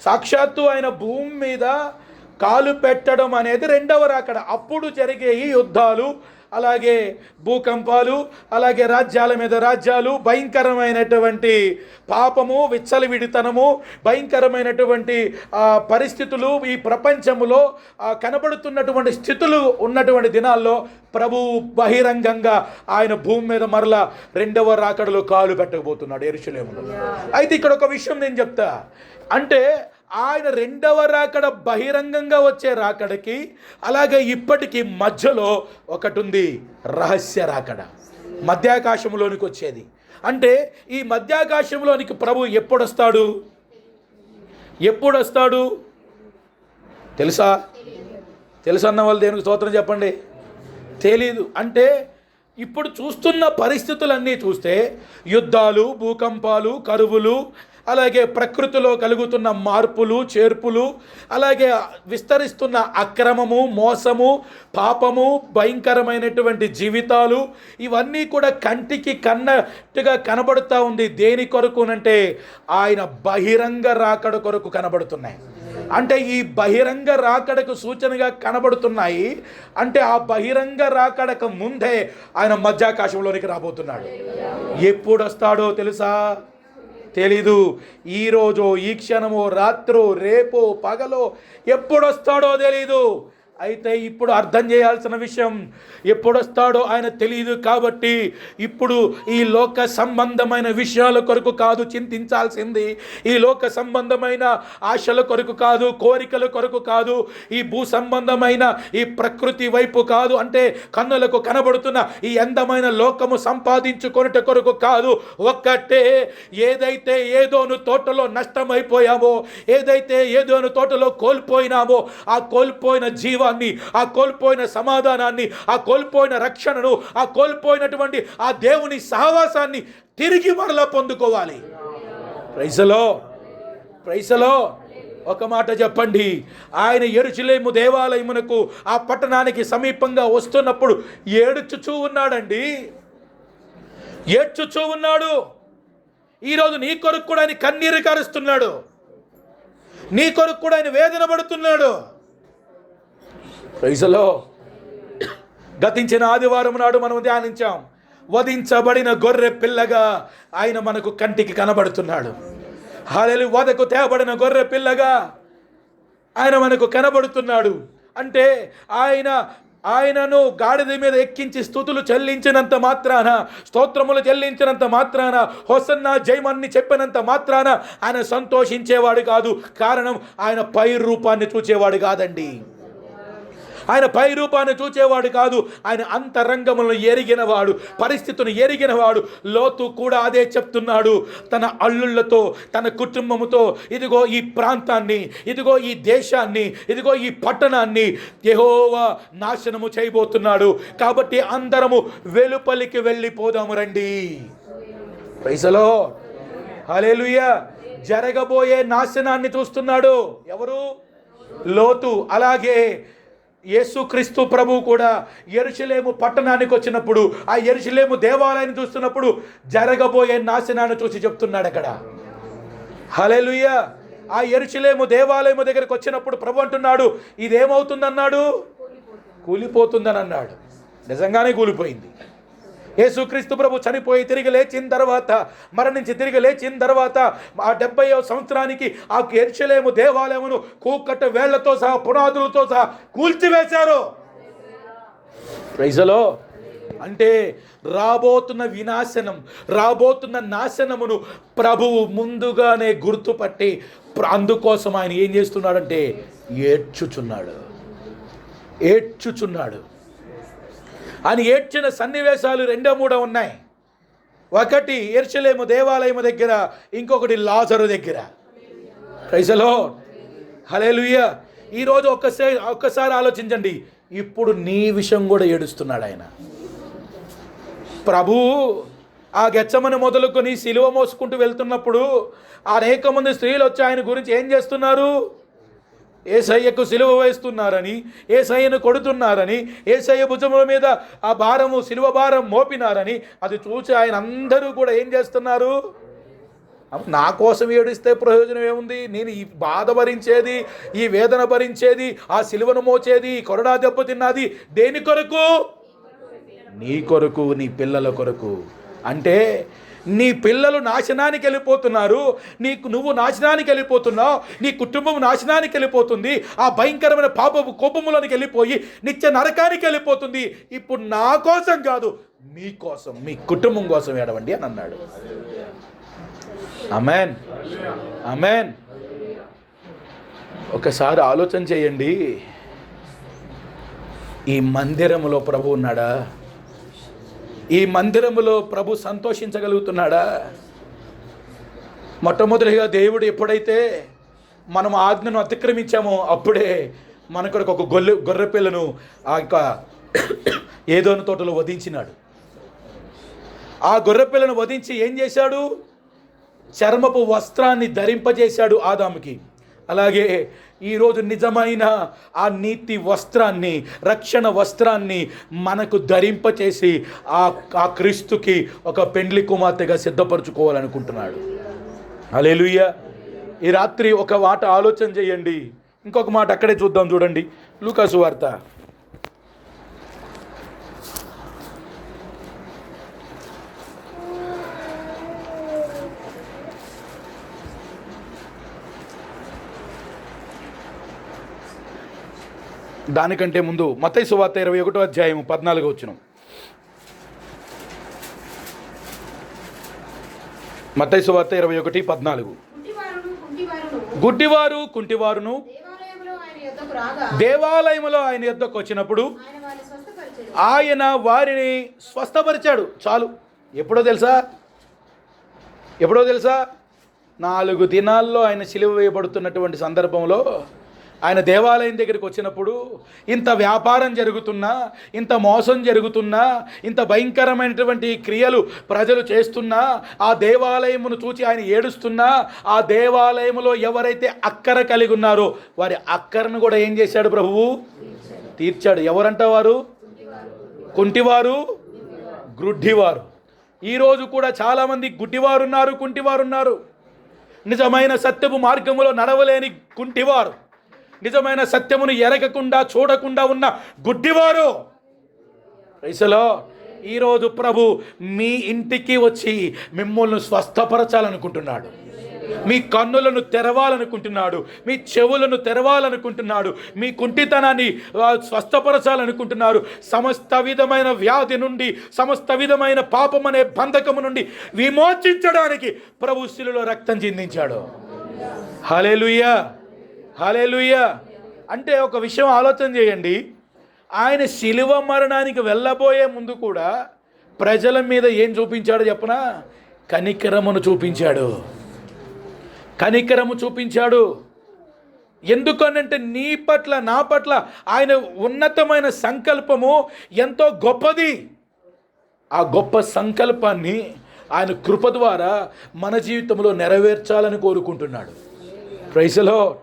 సాక్షాత్తు ఆయన భూమి మీద కాలు పెట్టడం అనేది రెండవ రాకడ. అప్పుడు జరిగే ఈ యుద్ధాలు, అలాగే భూకంపాలు, అలాగే రాజ్యాల మీద రాజ్యాలు, భయంకరమైనటువంటి పాపము, విచ్చలవిడితనము, భయంకరమైనటువంటి పరిస్థితులు ఈ ప్రపంచములో కనబడుతున్నటువంటి స్థితులు ఉన్నటువంటి దినాల్లో ప్రభు బహిరంగంగా ఆయన భూమి మీద మరలా రెండవ రాకడలో కాలు పెట్టకపోతున్నాడు యెరూషలేములో. అయితే ఇక్కడ ఒక విషయం నేను చెప్తా. అంటే ఆయన రెండవ రాకడ బహిరంగంగా వచ్చే రాకడకి, అలాగే ఇప్పటికీ మధ్యలో ఒకటి ఉంది, రహస్య రాకడ, మధ్యాకాశంలోనికి వచ్చేది. అంటే ఈ మధ్యాకాశంలోనికి ప్రభు ఎప్పుడు వస్తాడు తెలుసా? అన్న వాళ్ళు దేనికి స్తోత్రం చెప్పండి. తెలీదు. అంటే ఇప్పుడు చూస్తున్న పరిస్థితులన్నీ చూస్తే యుద్ధాలు, భూకంపాలు, కరువులు, అలాగే ప్రకృతిలో కలుగుతున్న మార్పులు చేర్పులు, అలాగే విస్తరిస్తున్న అక్రమము, మోసము, పాపము, భయంకరమైనటువంటి జీవితాలు, ఇవన్నీ కూడా కంటికి కన్నట్టుగా కనబడుతూ ఉంది. దేని కొరకునంటే ఆయన బహిరంగ రాకడ కొరకు కనబడుతున్నాయి. అంటే ఈ బహిరంగ రాకడకు సూచనగా కనబడుతున్నాయి. అంటే ఆ బహిరంగ రాకడకు ముందే ఆయన మధ్యాకాశంలోనికి రాబోతున్నాడు. ఎప్పుడు వస్తాడో తెలుసా? తెలీదు. ఈరోజు, ఈ క్షణమో, రాత్రో, రేపో, పగలో ఎప్పుడు వస్తాడో తెలీదు. అయితే ఇప్పుడు అర్థం చేయాల్సిన విషయం, ఎప్పుడొస్తాడో ఆయన తెలియదు. కాబట్టి ఇప్పుడు ఈ లోక సంబంధమైన విషయాల కొరకు కాదు చింతించాల్సింది, ఈ లోక సంబంధమైన ఆశల కొరకు కాదు, కోరికల కొరకు కాదు, ఈ భూ సంబంధమైన ఈ ప్రకృతి వైపు కాదు, అంటే కన్నులకు కనబడుతున్న ఈ అందమైన లోకము సంపాదించుకొనుట కొరకు కాదు. ఒక్కటే, ఏదైతే ఏదోను తోటలో నష్టమైపోయామో, ఏదైతే ఏదోను తోటలో కోల్పోయినామో, ఆ కోల్పోయిన జీవాన్ని, ఆ కోల్పోయిన సమాధానాన్ని, ఆ కోల్పోయిన రక్షణను, ఆ కోల్పోయినటువంటి ఆ దేవుని సహవాసాన్ని తిరిగి మరలా పొందుకోవాలి. Praise the Lord. ఒక మాట చెప్పండి, ఆయన యెరూషలేము దేవాలయమునకు, ఆ పట్టణానికి సమీపంగా వస్తున్నప్పుడు ఏడ్చుచూ ఉన్నాడండి, ఏడ్చుచూ ఉన్నాడు. ఈరోజు నీ కొరకు కూడా ఆయన కన్నీరు కారుస్తున్నాడు, నీ కొరకు కూడా ఆయన వేదన పడుతున్నాడు. Praise the Lord. గతించిన ఆదివారం నాడు మనం ధ్యానించాం, వధించబడిన గొర్రె పిల్లగా ఆయన మనకు కంటికి కనబడుతున్నాడు. హల్లెలూయా. వధకు తేబడిన గొర్రె పిల్లగా ఆయన మనకు కనబడుతున్నాడు. అంటే ఆయనను గాడిద మీద ఎక్కించి స్తుతులు చెల్లించినంత మాత్రాన, స్తోత్రములు చెల్లించినంత మాత్రాన, హోసన్నా జయమని చెప్పినంత మాత్రాన ఆయన సంతోషించేవాడు కాదు. కారణం, ఆయన పై రూపాన్ని చూచేవాడు కాదండి, ఆయన పై రూపాన్ని చూచేవాడు కాదు. ఆయన అంతరంగములను ఎరిగినవాడు, పరిస్థితులను ఎరిగినవాడు. లోతు కూడా అదే చెప్తున్నాడు. తన అల్లుళ్ళతో, తన కుటుంబముతో, ఇదిగో ఈ ప్రాంతాన్ని, ఇదిగో ఈ దేశాన్ని, ఇదిగో ఈ పట్టణాన్ని యెహోవా నాశనము చేయబోతున్నాడు. కాబట్టి అందరము వెలుపలికి వెళ్ళిపోదాము రండి. Praise the Lord. హల్లెలూయా. జరగబోయే నాశనాన్ని చూస్తున్నాడు ఎవరు? లోతు. అలాగే యేసుక్రీస్తు ప్రభు కూడా యెరూషలేము పట్టణానికి వచ్చినప్పుడు, ఆ యెరూషలేము దేవాలయాన్ని చూస్తున్నప్పుడు జరగబోయే నాశనాన్ని చూసి చెప్తున్నాడు అక్కడ. హల్లెలూయా. ఆ యెరూషలేము దేవాలయము దగ్గరికి వచ్చినప్పుడు ప్రభు అంటున్నాడు, ఇదేమవుతుందన్నాడు? కూలిపోతుందని అన్నాడు. నిజంగానే కూలిపోయింది. యేసుక్రీస్తు ప్రభు చనిపోయి తిరిగి లేచిన తర్వాత, మరణించి తిరిగి లేచిన తర్వాత, ఆ 70వ సంవత్సరానికి ఆ యెరూషలేము దేవాలయమును కూకట్ట వేళ్లతో సహా, పునాదులతో సహా కూల్చివేశారు. Praise the lord. అంటే రాబోతున్న వినాశనం, రాబోతున్న నాశనమును ప్రభువు ముందుగానే గుర్తుపట్టి, అందుకోసం ఆయన ఏం చేస్తున్నాడంటే ఏడ్చుచున్నాడు. ఆయన ఏడ్చిన సన్నివేశాలు 2-3 ఉన్నాయి. ఒకటి యెరూషలేము దేవాలయము దగ్గర, ఇంకొకటి లాజరు దగ్గర. Praise the Lord. హల్లెలూయా. ఈరోజు ఒక్కసారి ఆలోచించండి, ఇప్పుడు నీ విషయం కూడా ఏడుస్తున్నాడు ఆయన. ప్రభు ఆ గెత్సెమని మొదలుకొని సిలువ మోసుకుంటూ వెళ్తున్నప్పుడు అనేక మంది స్త్రీలు వచ్చి ఆయన గురించి ఏం చేస్తున్నారు? యేసయ్యకు సిలువ వేస్తున్నారని, యేసయ్యను కొడుతున్నారని, యేసయ్య భుజముల మీద ఆ భారము, సిలువ భారం మోపినారని అది చూసి ఆయన అందరూ కూడా ఏం చేస్తున్నారు? నా కోసం ఏడిస్తే ప్రయోజనం ఏముంది? నేను ఈ బాధ భరించేది, ఈ వేదన భరించేది, ఆ సిలువను మోచేది, కొరడా దెబ్బ తిన్నది దేని కొరకు? నీ కొరకు, నీ పిల్లల కొరకు. అంటే నీ పిల్లలు నాశనానికి వెళ్ళిపోతున్నారు, నువ్వు నాశనానికి వెళ్ళిపోతున్నావు, నీ కుటుంబం నాశనానికి వెళ్ళిపోతుంది, ఆ భయంకరమైన పాపపు కోపములోనికి వెళ్ళిపోయి నిత్య నరకానికి వెళ్ళిపోతుంది. ఇప్పుడు నా కోసం కాదు, మీ కోసం, మీ కుటుంబం కోసం ఏడవండి అని అన్నాడు. ఆమేన్, ఆమేన్. ఒకసారి ఆలోచన చేయండి, ఈ మందిరములో ప్రభు ఉన్నాడా? ఈ మందిరములో ప్రభు సంతోషించగలుగుతున్నాడా? మొట్టమొదటిగా దేవుడు ఎప్పుడైతే మనం ఆజ్ఞను అతిక్రమించామో అప్పుడే మన కొరకు ఒక గొర్రె పిల్లను ఆ యొక్క ఏదోను తోటలో వధించినాడు. ఆ గొర్రె పిల్లను వధించి ఏం చేశాడు? చర్మపు వస్త్రాన్ని ధరింపజేశాడు ఆదాముకి. అలాగే ఈరోజు నిజమైన ఆ నీతి వస్త్రాన్ని, రక్షణ వస్త్రాన్ని మనకు ధరింపచేసి ఆ క్రీస్తుకి ఒక పెండ్లి కుమార్తెగా సిద్ధపరచుకోవాలనుకుంటున్నాడు. హల్లెలూయా. ఈ రాత్రి ఒక మాట ఆలోచన చేయండి, ఇంకొక మాట అక్కడే చూద్దాం. చూడండి, లూకా సువార్త దానికంటే ముందు మత్తయి సువార్త 21వ అధ్యాయం 14వ వచనం. మత్తయి సువార్త 21:14. గుడ్డివారు కుంటివారును దేవాలయములో ఆయన యొద్దకు వచ్చినప్పుడు ఆయన వారిని స్వస్థపరిచాడు. చాలు. ఎప్పుడో తెలుసా? 4 దినాల్లో ఆయన సిలువ వేయబడుతున్నటువంటి సందర్భంలో ఆయన దేవాలయం దగ్గరికి వచ్చినప్పుడు ఇంత వ్యాపారం జరుగుతున్నా, ఇంత మోసం జరుగుతున్నా, ఇంత భయంకరమైనటువంటి క్రియలు ప్రజలు చేస్తున్నా, ఆ దేవాలయమును చూచి ఆయన ఏడుస్తున్నా, ఆ దేవాలయములో ఎవరైతే అక్కర కలిగి ఉన్నారో వారి అక్కరను కూడా ఏం చేశాడు? ప్రభువు తీర్చాడు. ఎవరంట వారు? కుంటివారు, గ్రుడ్డివారు. ఈరోజు కూడా చాలామంది గుడ్డివారున్నారు, కుంటివారున్నారు. నిజమైన సత్యపు మార్గములో నడవలేని కుంటివారు, నిజమైన సత్యమును ఎరగకుండా చూడకుండా ఉన్న గుడ్డివారు. ప్రైసలో ఈరోజు ప్రభు మీ ఇంటికి వచ్చి మిమ్మల్ని స్వస్థపరచాలనుకుంటున్నాడు. మీ కన్నులను తెరవాలనుకుంటున్నాడు, మీ చెవులను తెరవాలనుకుంటున్నాడు, మీ కుంటితనాన్ని స్వస్థపరచాలనుకుంటున్నారు. సమస్త విధమైన వ్యాధి నుండి, సమస్త విధమైన పాపం అనే బంధకము నుండి విమోచించడానికి ప్రభు శిలువలో రక్తం చిందించాడు. హల్లెలూయా, హల్లెలూయా. అంటే ఒక విషయం ఆలోచన చేయండి. ఆయన శిలువ మరణానికి వెళ్ళబోయే ముందు కూడా ప్రజల మీద ఏం చూపించాడో చెప్పనా? కనికరమును చూపించాడు. కనికరము చూపించాడు. ఎందుకనంటే నీ పట్ల, నా పట్ల ఆయన ఉన్నతమైన సంకల్పము ఎంతో గొప్పది. ఆ గొప్ప సంకల్పాన్ని ఆయన కృప ద్వారా మన జీవితంలో నెరవేర్చాలని కోరుకుంటున్నాడు. Praise the lord.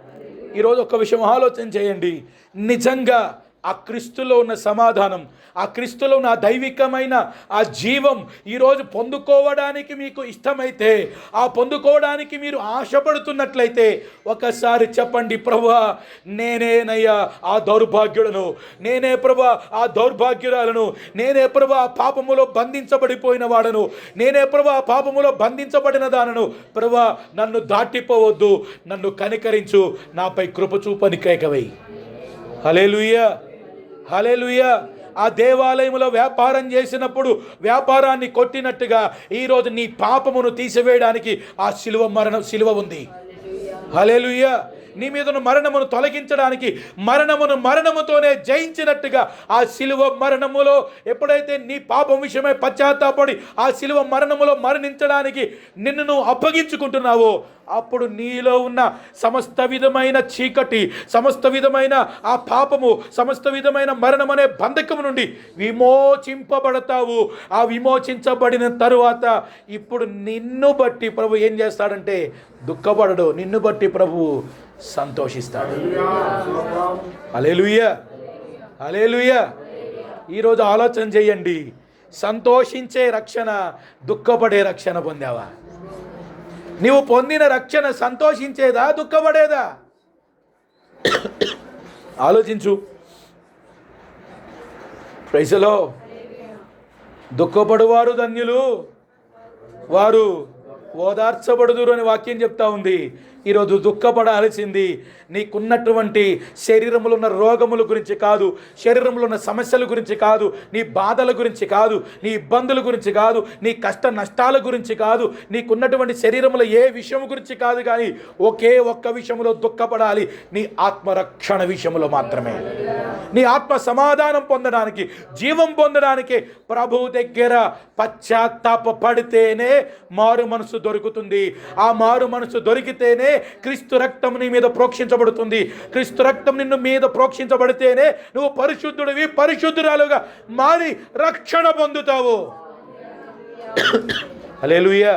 ఈరోజు ఒక విషయం ఆలోచన చేయండి. నిజంగా ఆ క్రీస్తులో ఉన్న సమాధానం, ఆ క్రీస్తులో ఉన్న దైవికమైన ఆ జీవం ఈరోజు పొందుకోవడానికి మీకు ఇష్టమైతే, ఆ పొందుకోవడానికి మీరు ఆశపడుతున్నట్లయితే ఒకసారి చెప్పండి, ప్రభువా నేనేనయ్యా ఆ దౌర్భాగ్యులను, నేనే ప్రభువా ఆ దౌర్భాగ్యురాలను, నేనే ప్రభువా ఆ పాపములో బంధించబడిపోయిన వాడను, నేనే ప్రభువా ఆ పాపములో బంధించబడిన దానను. ప్రభువా నన్ను దాటిపోవద్దు, నన్ను కనికరించు, నాపై కృప చూపని కేకవై. హల్లెలూయా, హల్లెలూయా. ఆ దేవాలయంలో వ్యాపారం చేసినప్పుడు వ్యాపారాన్ని కొట్టినట్టుగా ఈరోజు నీ పాపమును తీసివేయడానికి ఆ శిలువ ఉంది. హల్లెలూయా. నీ మీద మరణమును తొలగించడానికి మరణముతోనే జయించినట్టుగా ఆ శిలువ మరణములో ఎప్పుడైతే నీ పాపం విషయమై పశ్చాత్తాపడి ఆ శిలువ మరణములో మరణించడానికి నిన్ను నువ్వు అప్పగించుకుంటున్నావో అప్పుడు నీలో ఉన్న సమస్త విధమైన చీకటి, సమస్త విధమైన ఆ పాపము, సమస్త విధమైన మరణం అనే బంధకము నుండి విమోచింపబడతావు. ఆ విమోచించబడిన తరువాత ఇప్పుడు నిన్ను బట్టి ప్రభు ఏం చేస్తాడంటే దుఃఖపడడు, నిన్ను బట్టి ప్రభు సంతోషిస్తాడు. హల్లెలూయా, హల్లెలూయా. ఈరోజు ఆలోచన చేయండి. సంతోషించే రక్షణ, దుఃఖపడే రక్షణ పొందావా? నీవు పొందిన రక్షణ సంతోషించేదా, దుఃఖపడేదా? ఆలోచించు. Praise the lord. దుఃఖపడువారు ధన్యులు, వారు ఓదార్చబడుదురు అని వాక్యం చెప్తా ఉంది. ఈరోజు దుఃఖపడాల్సింది నీకున్నటువంటి శరీరంలో ఉన్న రోగముల గురించి కాదు, శరీరంలో ఉన్న సమస్యల గురించి కాదు, నీ బాధల గురించి కాదు, నీ ఇబ్బందుల గురించి కాదు, నీ కష్ట నష్టాల గురించి కాదు, నీకున్నటువంటి శరీరంలో ఏ విషయం గురించి కాదు. కానీ ఒకే ఒక్క విషయంలో దుఃఖపడాలి, నీ ఆత్మరక్షణ విషయంలో మాత్రమే. నీ ఆత్మ సమాధానం పొందడానికి, జీవం పొందడానికి ప్రభు దగ్గర పశ్చాత్తాప పడితేనే మారు మనసు దొరుకుతుంది. ఆ మారు మనసు దొరికితేనే క్రీస్తు రక్తం నీ మీద ప్రోక్షించబడుతుంది. క్రీస్తు రక్తం నిన్ను మీద ప్రోక్షించబడితేనే నువ్వు పరిశుద్ధుడివి, పరిశుద్ధురాలుగా మారి రక్షణ పొందుతావు. హల్లెలూయా.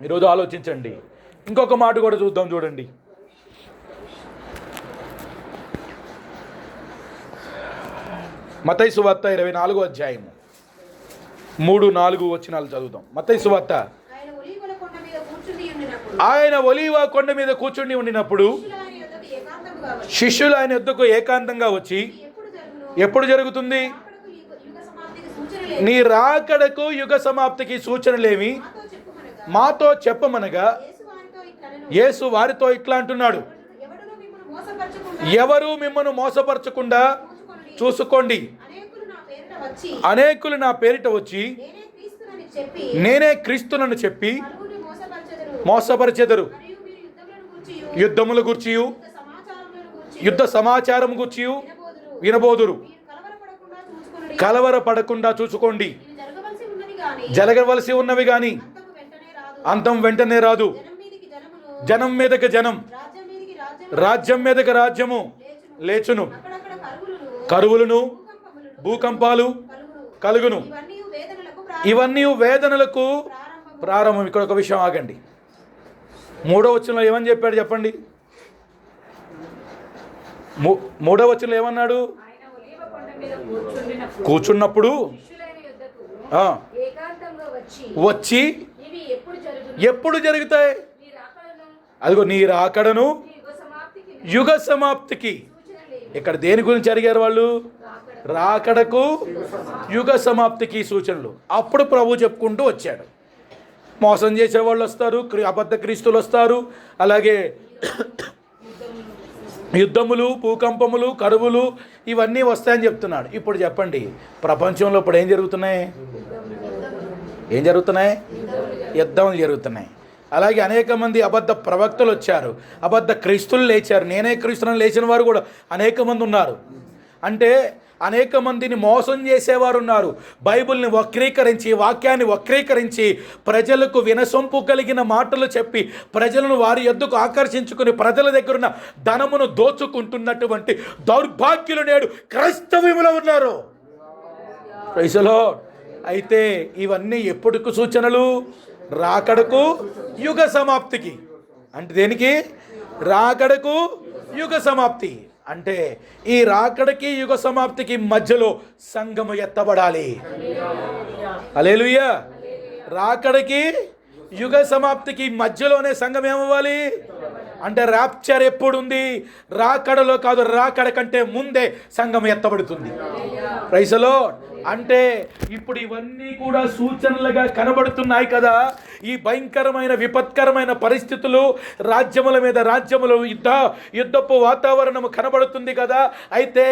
ఈరోజు ఆలోచించండి. ఇంకొక మాట కూడా చూద్దాం. చూడండి, మత్తయి సువార్త 24వ అధ్యాయము 3-4 వచనాలు చదువుదాం. మత్తయి సువార్త. ఆయన ఒలీవ కొండ మీద కూర్చుని ఉండినప్పుడు శిష్యులు ఆయన యొద్దకు ఏకాంతంగా వచ్చి, ఎప్పుడు జరుగుతుంది? నీ రాకడకు యుగ సమాప్తికి సూచనలేమి మాతో చెప్పమనగా యేసు వారితో ఇట్లా అంటున్నాడు, ఎవరు మిమ్మను మోసపరచకుండా చూసుకోండి. అనేకులు నా పేరిట వచ్చి నేనే క్రీస్తునని చెప్పి మోసపరచెదరు. యుద్ధముల గూర్చియు యుద్ధ సమాచారం గూర్చియు వినబోదురు. కలవరపడకుండా చూసుకోండి. జరగవలసి ఉన్నవి గాని అంతం వెంటనే రాదు. జనం మీదకి జనం, రాజ్యం మీదకి రాజ్యము లేచును. కరువులను భూకంపాలు కలుగును. ఇవన్నీ వేదనలకు ప్రారంభం. ఇక్కడ ఒక విషయం ఆగండి. 3వ వచనంలో ఏమని చెప్పాడు చెప్పండి. 3వ వచనంలో ఏమన్నాడు? కూర్చున్నప్పుడు వచ్చి ఎప్పుడు జరుగుతాయి? అదిగో నీ రాకడను యుగ సమాప్తికి. ఇక్కడ దేని గురించి అడిగారు వాళ్ళు? రాకడకు యుగ సమాప్తికి సూచనలు. అప్పుడు ప్రభు చెప్పుకుంటూ వచ్చాడు. మోసం చేసే వాళ్ళు వస్తారు, అబద్ధ క్రీస్తులు వస్తారు, అలాగే యుద్ధములు, భూకంపములు, కరువులు ఇవన్నీ వస్తాయని చెప్తున్నాడు. ఇప్పుడు చెప్పండి, ప్రపంచంలో ఇప్పుడు ఏం జరుగుతున్నాయి? యుద్ధములు జరుగుతున్నాయి. అలాగే అనేక మంది అబద్ధ ప్రవక్తలు వచ్చారు, అబద్ధ క్రీస్తులు లేచారు. నేనే క్రీస్తులను లేచిన వారు కూడా అనేక మంది ఉన్నారు. అంటే అనేక మందిని మోసం చేసేవారు ఉన్నారు. బైబిల్ని వక్రీకరించి, వాక్యాన్ని వక్రీకరించి, ప్రజలకు వినసొంపు కలిగిన మాటలు చెప్పి ప్రజలను వారి యొద్దకు ఆకర్షించుకుని ప్రజల దగ్గర ఉన్న ధనమును దోచుకుంటున్నటువంటి దౌర్భాగ్యులు నేడు క్రైస్తవ్యంలో ఉన్నారు. Praise the lord. అయితే ఇవన్నీ ఎప్పుడుకు సూచనలు? రాకడకు యుగ సమాప్తికి. అంటే దేనికి? రాకడకు యుగ సమాప్తి. అంటే ఈ రాకడకి యుగ సమాప్తికి మధ్యలో సంఘము ఎత్తబడాలి. హల్లెలూయా. రాకడకి యుగ సమాప్తికి మధ్యలోనే సంఘం ఏమవ్వాలి? అంటే ర్యాప్చర్ ఎప్పుడుంది? రాకడలో కాదు, రాకడ కంటే ముందే సంఘం ఎత్తబడుతుంది. Praise the lord. అంటే ఇప్పుడు ఇవన్నీ కూడా సూచనలుగా కనబడుతున్నాయి కదా. ఈ భయంకరమైన విపత్కరమైన పరిస్థితులు, రాజ్యముల మీద రాజ్యములు, యుద్ధపు వాతావరణము కనబడుతుంది కదా. అయితే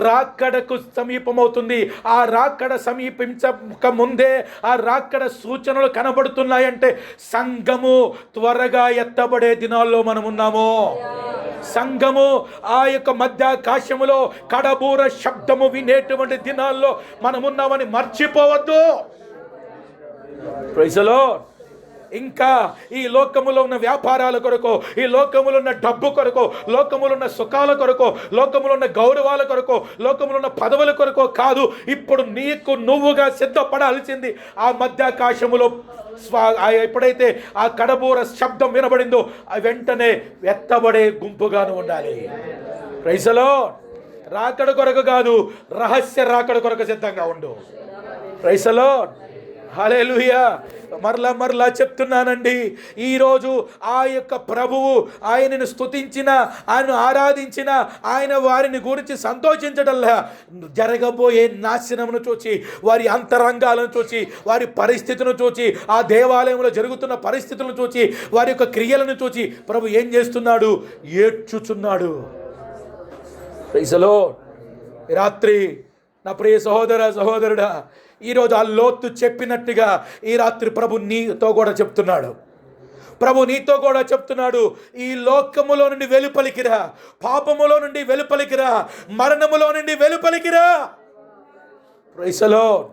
రాకడకు సమీపమవుతుంది. ఆ రాకడ సమీపించక ముందే ఆ రాకడ సూచనలు కనబడుతున్నాయంటే సంఘము త్వరగా ఎత్తబడే దినాల్లో మనం ఉన్నాము. సంఘము ఆ యొక్క మధ్యాకాశములో కడబూర శబ్దము వినేటువంటి దినాల్లో మనమున్నామని మర్చిపోవద్దు. Praise the Lord. ఇంకా ఈ లోకములో ఉన్న వ్యాపారాల కొరకు, ఈ లోకములో ఉన్న డబ్బు కొరకు, లోకములో ఉన్న సుఖాల కొరకు, లోకములో ఉన్న గౌరవాల కొరకు, లోకములో ఉన్న పదవుల కొరకు కాదు. ఇప్పుడు నీకు నువ్వుగా సిద్ధపడాల్సింది ఆ మధ్యాకాశములో ఎప్పుడైతే ఆ కడబూర శబ్దం వినబడిందో వెంటనే ఎత్తబడే గుంపుగాను ఉండాలి. Praise the Lord. రాకడ కొరకు కాదు, రహస్య రాకడ కొరకు సిద్ధంగా ఉండు. Praise the Lord. హల్లెలూయా. మరలా చెప్తున్నానండి, ఈరోజు ఆ యొక్క ప్రభువు ఆయనను స్తుతించిన, ఆయన ఆరాధించిన, ఆయన వారిని గురించి సంతోషించడంలా జరగబోయే నాశనమును చూచి, వారి అంతరంగాలను చూచి, వారి పరిస్థితిని చూచి, ఆ దేవాలయంలో జరుగుతున్న పరిస్థితులను చూచి, వారి యొక్క క్రియలను చూచి ప్రభు ఏం చేస్తున్నాడు? ఏడ్చుచున్నాడు. Praise the Lord. రాత్రి నా ప్రియ సహోదరుడా, ఈరోజు ఆ లోతు చెప్పినట్టుగా ఈ రాత్రి ప్రభు నీతో కూడా చెప్తున్నాడు. ఈ లోకములో నుండి వెలుపలికిరా, పాపములో నుండి వెలుపలికిరా, మరణములో నుండి వెలుపలికిరా. Praise the lord.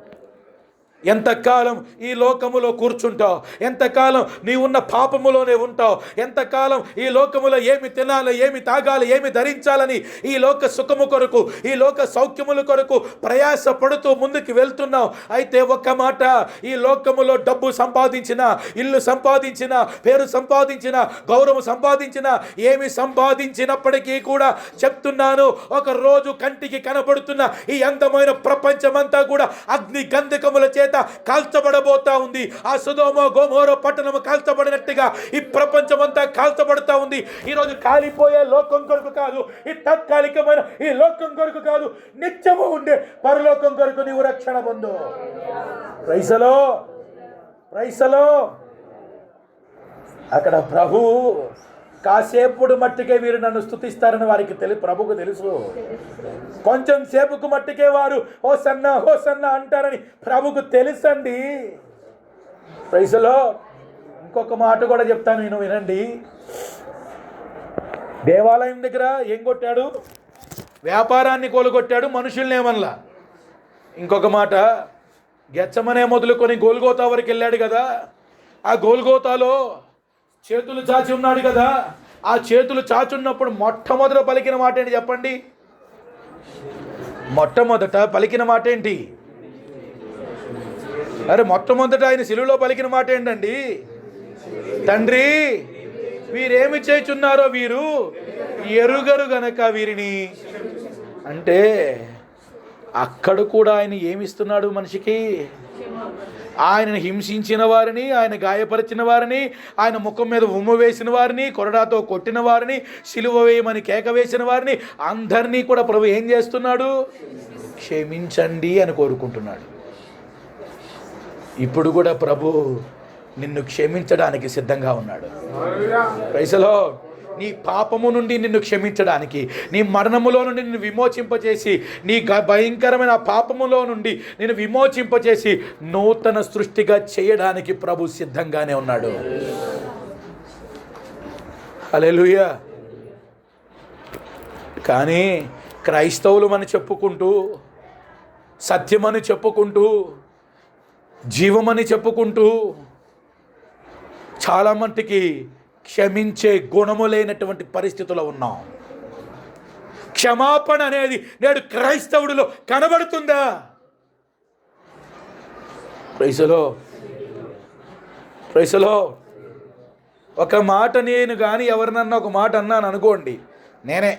ఎంతకాలం ఈ లోకములో కూర్చుంటావు? ఎంతకాలం నీవున్న పాపములోనే ఉంటావు? ఎంతకాలం ఈ లోకములో ఏమి తినాలి, ఏమి తాగాలి, ఏమి ధరించాలని ఈ లోక సుఖము కొరకు, ఈ లోక సౌఖ్యముల కొరకు ప్రయాస పడుతూ ముందుకు వెళ్తున్నావు. అయితే ఒక్క మాట, ఈ లోకములో డబ్బు సంపాదించిన, ఇల్లు సంపాదించిన, పేరు సంపాదించిన, గౌరవం సంపాదించిన, ఏమి సంపాదించినప్పటికీ కూడా చెప్తున్నాను, ఒక రోజు కంటికి కనబడుతున్న ఈ అందమైన ప్రపంచమంతా కూడా అగ్ని గంధకముల చేత కాల్చబడబోతా ఉంది. ఆ సొదొమ గొమొర పట్టణము కాల్చబడినట్టుగా ఈ ప్రపంచమంతా కాల్చబడతా ఉంది. ఈరోజు కాలిపోయే లోకం కొరకు కాదు, ఈ తాత్కాలికమైన ఈ లోకం కొరకు కాదు, నిత్యము ఉండే పరలోకం కొరకు నీవు రక్షణ పొందు. Praise the lord. అక్కడ ప్రభు కాసేపుడు మట్టికే వీరు నన్ను స్తుతిస్తారని వారికి ప్రభుకు తెలుసు. కొంచెం సేపుకు మట్టికే వారు హోసన్నా హోసన్నా అంటారని ప్రభుకు తెలుసండి. ప్రైజ్లో ఇంకొక మాట కూడా చెప్తాను, నేను వినండి. దేవాలయం దగ్గర ఏం కొట్టాడు? వ్యాపారాన్ని కోలుగొట్టాడు, మనుషుల్నేమనలా. ఇంకొక మాట, గెచ్చమనే మొదలుకొని గోల్గోతా వరకు వెళ్ళాడు కదా, ఆ గోల్గోతాలో చేతులు చాచి ఉన్నాడు కదా, ఆ చేతులు చాచున్నప్పుడు మొట్టమొదట పలికిన మాట ఏంటి చెప్పండి? మొట్టమొదట పలికిన మాట ఏంటి? మొట్టమొదట ఆయన శిలువలో పలికిన మాట ఏంటండి? తండ్రి, వీరేమి చేయుచున్నారో వీరు ఎరుగరు గనక వీరిని. అంటే అక్కడ కూడా ఆయన ఏమిస్తున్నాడు మనిషికి? ఆయనను హింసించిన వారిని, ఆయన గాయపరిచిన వారిని, ఆయన ముఖం మీద ఉమ్ము వేసిన వారిని, కొరడాతో కొట్టిన వారిని, సిలువ వేయమని కేక వేసిన వారిని అందరినీ కూడా ప్రభు ఏం చేస్తున్నాడు? క్షమించండి అని కోరుకుంటున్నాడు. ఇప్పుడు కూడా ప్రభు నిన్ను క్షమించడానికి సిద్ధంగా ఉన్నాడు. ప్రైజ్లో నీ పాపము నుండి నిన్ను క్షమించడానికి, నీ మరణములో నుండి నిన్ను విమోచింపచేసి, నీ భయంకరమైన పాపములో నుండి నిన్ను విమోచింపచేసి నూతన సృష్టిగా చేయడానికి ప్రభు సిద్ధంగానే ఉన్నాడు. హల్లెలూయా. కానీ క్రైస్తవులు అని చెప్పుకుంటూ, సత్యమని చెప్పుకుంటూ, జీవమని చెప్పుకుంటూ చాలా మట్టుకి క్షమించే గుణము లేనటువంటి పరిస్థితుల్లో ఉన్నాం. క్షమాపణ అనేది నేడు క్రైస్తవుడిలో కనబడుతుందా? ప్రైజ్లో ఒక మాట నేను కానీ ఎవరినన్నా ఒక మాట అన్నాను అనుకోండి, నేనే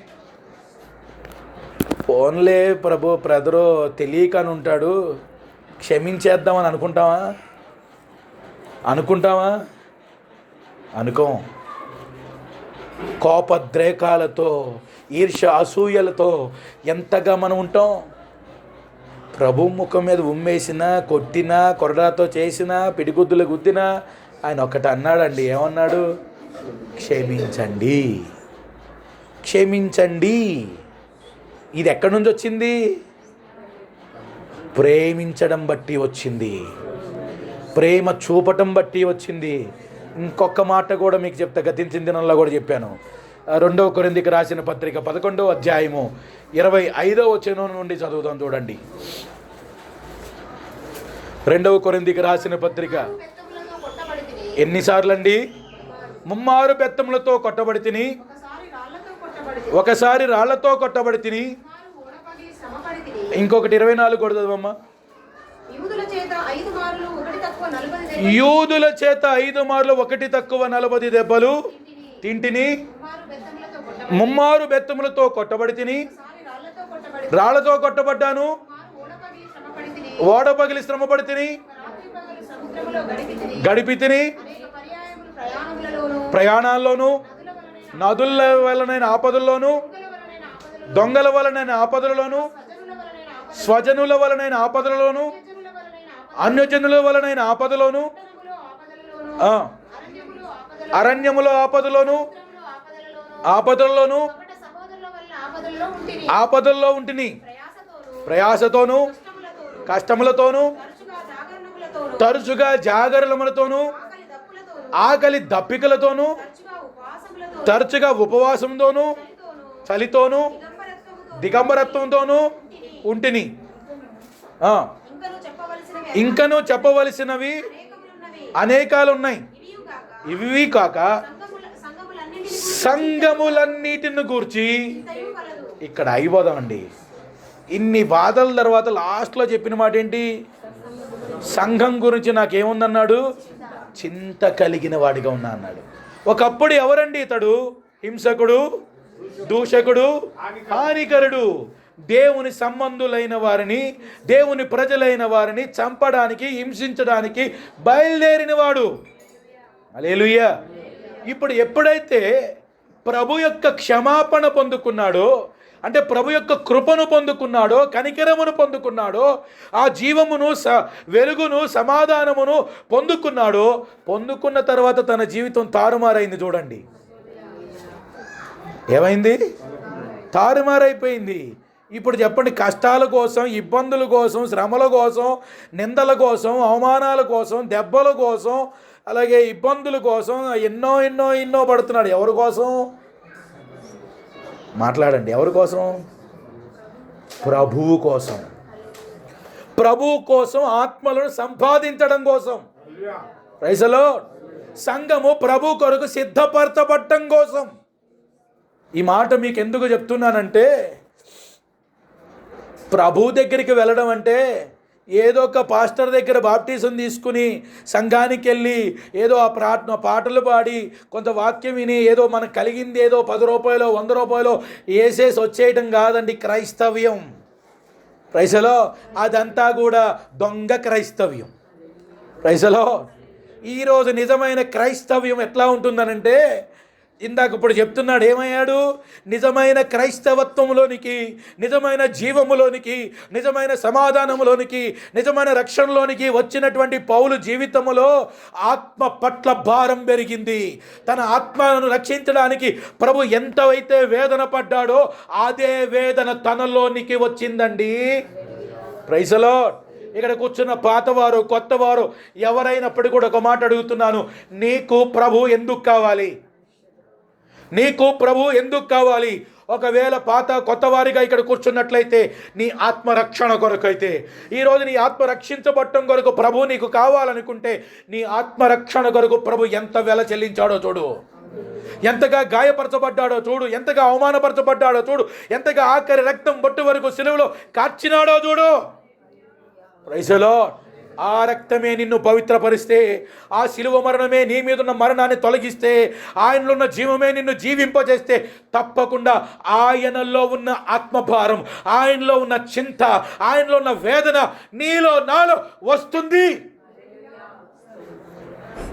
ఫోన్లే ప్రభు బ్రదరు తెలియకని ఉంటాడు, క్షమించేద్దామని అనుకుంటావా? అనుకోం. కోపద్రేకాలతో, ఈర్ష్య అసూయలతో ఎంతగా మనం ఉంటాం. ప్రభు ముఖం మీద ఉమ్మేసినా, కొట్టినా, కొరడాతో చేసినా, పిడిగుద్దులు గుద్దినా ఆయన ఒక్కటి అన్నాడండి. ఏమన్నాడు? క్షమించండి, క్షమించండి. ఇది ఎక్కడి నుంచి వచ్చింది? ప్రేమించడం బట్టి వచ్చింది, ప్రేమ చూపటం బట్టి వచ్చింది. ఇంకొక మాట కూడా మీకు చెప్తా, గతించిన దినంలో కూడా చెప్పాను. 2 కొరింథీకి రాసిన పత్రిక 11వ అధ్యాయము 25వ వచనం నుండి చదువుదాం. చూడండి, 2 కొరింథీకి రాసిన పత్రిక. ఎన్నిసార్లు అండి? 3 బెత్తములతో కొట్టబడి తిని, ఒకసారి రాళ్లతో కొట్టబడి తిని, ఇంకొకటి 24 కూడా చదవమ్మా. యూదుల చేత 5 మార్లు 1 తక్కువ 40 దెబ్బలు తింటిని, 3 బెత్తములతో కొట్టబడి తిని, రాళ్లతో కొట్టబడ్డాను, ఓడ పగిలి శ్రమపడి తిని, గడిపి తిని, ప్రయాణాల్లోనూ, నదుల వలనైన ఆపదల్లోనూ, దొంగల వలనైన ఆపదలలోను, స్వజనుల వలనైన ఆపదలలోను, అన్యజనుల వలనైన ఆపదలోను, అరణ్యములో ఆపదల్లోను ఆపదల్లో ఉంటిని, ప్రయాసతోను, కష్టములతోను, తరచుగా జాగరణములతోను, ఆకలి దప్పికలతోను, తరచుగా ఉపవాసంతోను, చలితోను, దిగంబరత్వంతోను ఉంటిని. ఇంకను చెప్పవలసినవి అనేకాలు ఉన్నాయి. ఇవి కాక సంఘములన్నిటిని గూర్చి, ఇక్కడ అయిపోదామండి. ఇన్ని బాధల తర్వాత లాస్ట్లో చెప్పిన మాట ఏంటి? సంఘం గురించి నాకేముందన్నాడు? చింత కలిగిన వాడిగా ఉన్నా అన్నాడు. ఒకప్పుడు ఎవరండి ఇతడు? హింసకుడు, దూషకుడు, హానికరుడు, దేవుని సంబంధులైన వారిని, దేవుని ప్రజలైన వారిని చంపడానికి, హింసించడానికి బయలుదేరిన వాడు. హల్లెలూయా. ఇప్పుడు ఎప్పుడైతే ప్రభు యొక్క క్షమాపణ పొందుకున్నాడో, అంటే ప్రభు యొక్క కృపను పొందుకున్నాడో, కనికరమును పొందుకున్నాడో, ఆ జీవమును, వెలుగును, సమాధానమును పొందుకున్నాడో, పొందుకున్న తర్వాత తన జీవితం తారుమారైంది. చూడండి, ఏమైంది? తారుమారైపోయింది. ఇప్పుడు చెప్పండి, కష్టాల కోసం, ఇబ్బందుల కోసం, శ్రమల కోసం, నిందల కోసం, అవమానాల కోసం, దెబ్బల కోసం, అలాగే ఇబ్బందుల కోసం ఎన్నో ఎన్నో ఎన్నో పడుతున్నాడు. ఎవరి కోసం మాట్లాడండి? ఎవరి కోసం? ప్రభువు కోసం. ప్రభువు కోసం, ఆత్మలను సంపాదించడం కోసం. Praise the Lord. సంఘము ప్రభు కొరకు సిద్ధపరచబడటం కోసం. ఈ మాట మీకు ఎందుకు చెప్తున్నానంటే, ప్రభు దగ్గరికి వెళ్ళడం అంటే ఏదో ఒక పాస్టర్ దగ్గర బాప్టిజం తీసుకుని సంఘానికి వెళ్ళి ఏదో ఆ పాటలు పాడి కొంత వాక్యం విని ఏదో మనకు కలిగింది ఏదో 10 రూపాయలు 100 రూపాయలు వేసేసి వచ్చేయటం కాదండి క్రైస్తవ్యం. Praise the Lord. అదంతా కూడా దొంగ క్రైస్తవ్యం. Praise the lord. ఈరోజు నిజమైన క్రైస్తవ్యం ఎట్లా ఉంటుందనంటే, ఇందాక ఇప్పుడు చెప్తున్నాడు, ఏమయ్యాడు? నిజమైన క్రైస్తవత్వంలోనికి, నిజమైన జీవములోనికి, నిజమైన సమాధానములోనికి, నిజమైన రక్షణలోనికి వచ్చినటువంటి పౌలు జీవితములో ఆత్మ పట్ల భారం పెరిగింది. తన ఆత్మను రక్షించడానికి ప్రభు ఎంతైతే వేదన పడ్డాడో అదే వేదన తనలోనికి వచ్చిందండి. Praise the Lord. ఇక్కడ కూర్చున్న పాతవారు కొత్తవారు ఎవరైనప్పటికీ కూడా ఒక మాట అడుగుతున్నాను, నీకు ప్రభు ఎందుకు కావాలి? నీకు ప్రభు ఎందుకు కావాలి? ఒకవేళ కొత్త వారిగా ఇక్కడ కూర్చున్నట్లయితే నీ ఆత్మరక్షణ కొరకైతే, ఈరోజు నీ ఆత్మ రక్షించబడటం కొరకు ప్రభు నీకు కావాలనుకుంటే, నీ ఆత్మరక్షణ కొరకు ప్రభు ఎంత వెల చెల్లించాడో చూడు, ఎంతగా గాయపరచబడ్డాడో చూడు, ఎంతగా అవమానపరచబడ్డాడో చూడు, ఎంతగా ఆఖరి రక్తం బొట్టు వరకు సిలువలో కార్చినాడో చూడు. Praise the Lord. ఆ రక్తమే నిన్ను పవిత్రపరిస్తే, ఆ శిలువ మరణమే నీ మీద ఉన్న మరణాన్ని తొలగిస్తే, ఆయనలో ఉన్న జీవమే నిన్ను జీవింపజేస్తే, తప్పకుండా ఆయనలో ఉన్న ఆత్మభారం, ఆయనలో ఉన్న చింత, ఆయనలో ఉన్న వేదన నీలో నాలో వస్తుంది.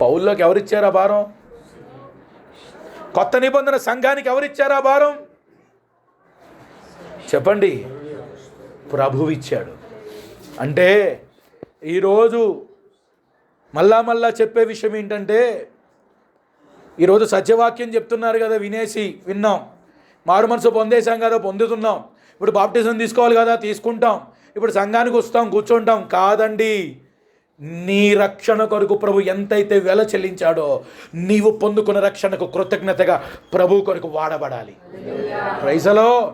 పౌల్లోకి ఎవరిచ్చారా భారం? కొత్త నిబంధన సంఘానికి ఎవరిచ్చారా భారం? చెప్పండి. ప్రభువు ఇచ్చాడు. అంటే ఈరోజు మళ్ళా చెప్పే విషయం ఏంటంటే, ఈరోజు సత్యవాక్యం చెప్తున్నారు కదా, విన్నాం, మారు మనసు పొందేశాం కదా, పొందుతున్నాం, ఇప్పుడు బాప్టిజం తీసుకోవాలి కదా, తీసుకుంటాం, ఇప్పుడు సంఘానికి వస్తాం, కూర్చుంటాం. కాదండి, నీ రక్షణ కొరకు ప్రభు ఎంతైతే వెల చెల్లించాడో నీవు పొందుకున్న రక్షణకు కృతజ్ఞతగా ప్రభు కొరకు వాడబడాలి. Praise the lord.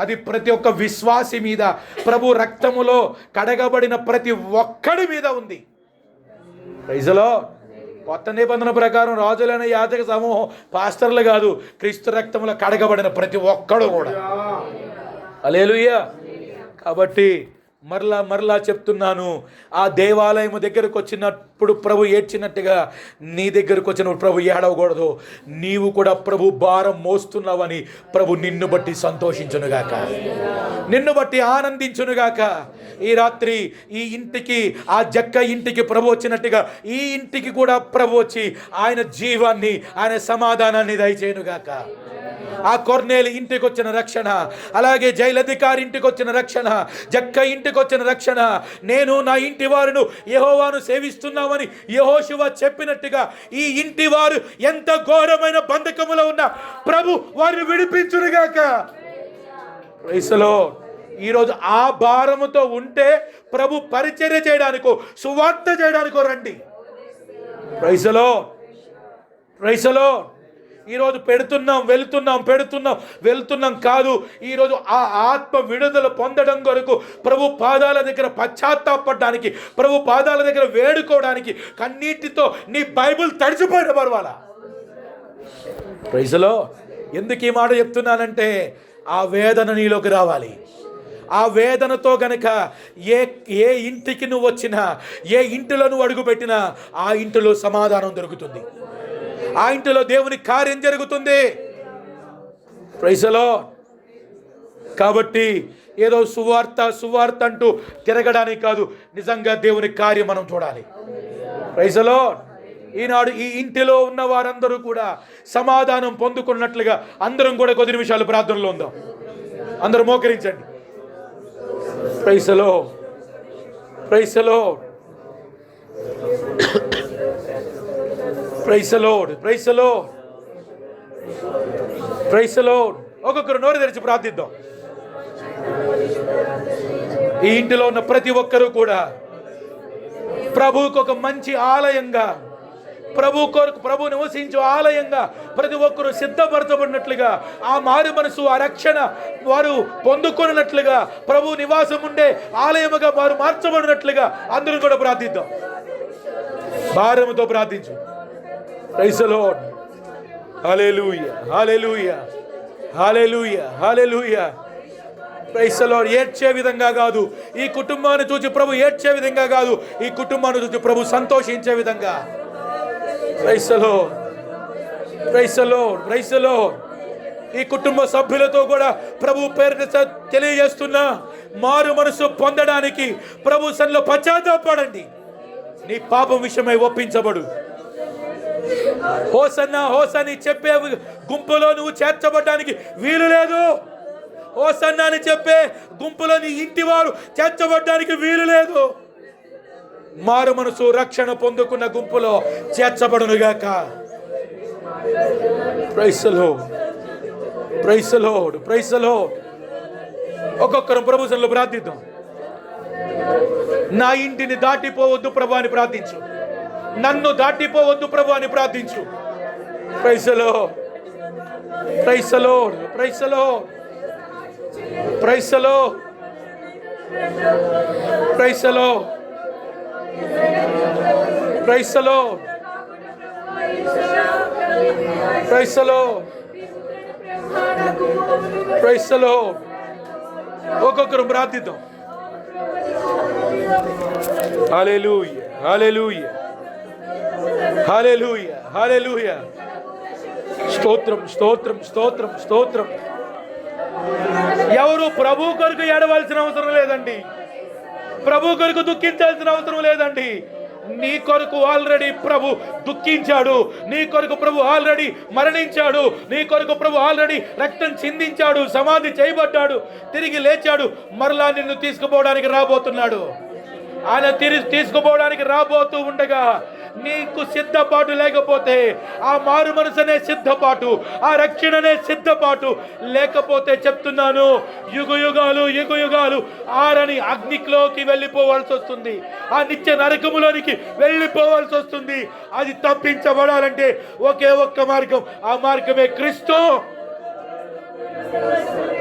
అది ప్రతి ఒక్క విశ్వాసి మీద, ప్రభు రక్తములో కడగబడిన ప్రతి ఒక్కడి మీద ఉంది. Praise the Lord. కొత్త నిబంధన ప్రకారం రాజులైన యాజక సమూహం, పాస్టర్లు కాదు, క్రీస్తు రక్తములో కడగబడిన ప్రతి ఒక్కడు కూడా. హల్లెలూయా. కాబట్టి మరలా చెప్తున్నాను, ఆ దేవాలయం దగ్గరకు వచ్చినప్పుడు ప్రభు ఏడ్చినట్టుగా నీ దగ్గరకు వచ్చినప్పుడు ప్రభు ఏడవకూడదు. నీవు కూడా ప్రభు భారం మోస్తున్నావని ప్రభు నిన్ను బట్టి సంతోషించునుగాక, నిన్ను బట్టి ఆనందించునుగాక. ఈ రాత్రి ఈ ఇంటికి, ఆ జక్క ఇంటికి ప్రభు వచ్చినట్టుగా ఈ ఇంటికి కూడా ప్రభు వచ్చి ఆయన జీవాన్ని, ఆయన సమాధానాన్ని దయచేయునుగాక. ఆ కొర్నేలు ఇంటికి వచ్చిన రక్షణ, అలాగే జైలధికారి ఇంటికి వచ్చిన రక్షణ, జక్క ఇంటికి వచ్చిన రక్షణ, నేను నా ఇంటి వారును యెహోవాను సేవిస్తున్నామని యెహోషువ చెప్పినట్టుగా ఈ ఇంటి వారు ఎంత ఘోరమైన బంధకములో ఉన్న ప్రభు వారిని విడిపించునుగాక. Praise the lord. ఈరోజు ఆ భారముతో ఉంటే ప్రభు పరిచర్య చేయడానికో, సువార్త చేయడానికో రండి. Praise the lord. Praise the lord. ఈరోజు వెళ్తున్నాం కాదు, ఈరోజు ఆ ఆత్మ విడుదల పొందడం కొరకు ప్రభు పాదాల దగ్గర పశ్చాత్తాపడడానికి, ప్రభు పాదాల దగ్గర వేడుకోవడానికి కన్నీటితో నీ బైబిల్ తడిచిపోయిన పర్వాలా. Praise the Lord. ఎందుకు ఈ మాట చెప్తున్నానంటే, ఆ వేదన నీలోకి రావాలి. ఆ వేదనతో గనక ఏ ఇంటికి నువ్వు వచ్చినా, ఏ ఇంటిలో నువ్వు అడుగుపెట్టినా ఆ ఇంటిలో సమాధానం దొరుకుతుంది, ఆ ఇంటిలో దేవుని కార్యం జరుగుతుంది. Praise the Lord. కాబట్టి ఏదో సువార్త అంటూ తిరగడానికి కాదు, నిజంగా దేవుని కార్యం మనం చూడాలి. Praise the lord. ఈనాడు ఈ ఇంటిలో ఉన్న వారందరూ కూడా సమాధానం పొందుకున్నట్లుగా అందరం కూడా కొద్ది నిమిషాలు ప్రార్థనలో ఉందాం. అందరూ మోకరించండి. Praise the lord. Praise the lord. Praise the lord. Praise the lord. Praise the Lord. ఒక్కొక్కరు నోరు తెరిచి ప్రార్థిద్దాం. ఈ ఇంటిలో ఉన్న ప్రతి ఒక్కరూ కూడా ప్రభువుకు ఒక మంచి ఆలయంగా, ప్రభు కొరకు ప్రభు నివసించే ఆలయంగా ప్రతి ఒక్కరూ సిద్ధపరచబడినట్లుగా, ఆ మారు మనసు, ఆ రక్షణ వారు పొందుకున్నట్లుగా, ప్రభు నివాసం ఉండే ఆలయముగా వారు మార్చబడినట్లుగా అందరూ కూడా ప్రార్థిద్దాం. భారముతో ప్రార్థించు. Praise the Lord. హల్లెలూయా, హల్లెలూయా, హల్లెలూయా, హల్లెలూయా. Praise the Lord. ఏడ్చే విధంగా కాదు, ఈ కుటుంబాన్ని చూసి ప్రభు ఏడ్చే విధంగా కాదు, ఈ కుటుంబాన్ని చూసి ప్రభు సంతోషించే విధంగా. Praise the lord, praise the lord, praise the Lord. ఈ కుటుంబ సభ్యులతో కూడా ప్రభు పేరున తెలియజేస్తున్నా, మారు మనసు పొందడానికి ప్రభు సన్నిధిలో పశ్చాత్తాపపడండి. నీ పాపం విషయమై ఒప్పించబడు. హోసన్నా హోసని చెప్పే గుంపులో నువ్వు చేర్చబడడానికి వీలు లేదు. హోసన్నా అని చెప్పే గుంపులో నీ ఇంటి వారు చేర్చబడడానికి వీలు లేదు. మారు మనసు రక్షణ పొందుకున్న గుంపులో చేర్చబడునుగాక. Praise the lord, praise the lord, praise the Lord. ఒక్కొక్కరు ప్రభు సన్నిధిలో ప్రార్థిద్దాం. నా ఇంటిని దాటిపోవద్దు ప్రభు అని ప్రార్థించు. నన్ను దాటిపోవద్దు ప్రభు అని ప్రార్థించు. Praise the lord, praise the lord, praise the lord, praise the lord, praise the lord, praise the lord, praise the lord, praise the Lord. ఒక్కొక్కరు ప్రార్థిద్దాం. హల్లెలూయా, హల్లెలూయా, హల్లెలూయా, హల్లెలూయా. స్తోత్రం, స్తోత్రం, స్తోత్రం, స్తోత్రం. ఎవరు ప్రభు కొరకు ఏడవలసిన అవసరం లేదండి. ప్రభు కొరకు దుఃఖించాల్సిన అవసరం లేదండి. నీ కొరకు ఆల్రెడీ ప్రభు దుఃఖించాడు. నీ కొరకు ప్రభు ఆల్రెడీ మరణించాడు. నీ కొరకు ప్రభు ఆల్రెడీ రక్తం చిందించాడు, సమాధి చేయబడ్డాడు, తిరిగి లేచాడు. మరలా నిన్ను తీసుకుపోవడానికి రాబోతున్నాడు. ఆయన తీసుకుపోవడానికి రాబోతూ ఉండగా నీకు సిద్ధపాటు లేకపోతే, ఆ మారు మనసునే సిద్ధపాటు, ఆ రక్షణనే సిద్ధపాటు లేకపోతే చెప్తున్నాను, యుగ యుగాలు యుగ యుగాలు ఆరని అగ్నిలోకి వెళ్ళిపోవాల్సి వస్తుంది. ఆ నిత్య నరకములోనికి వెళ్ళిపోవాల్సి వస్తుంది. అది తప్పించబడాలంటే ఒకే ఒక్క మార్గం, ఆ మార్గమే క్రీస్తు.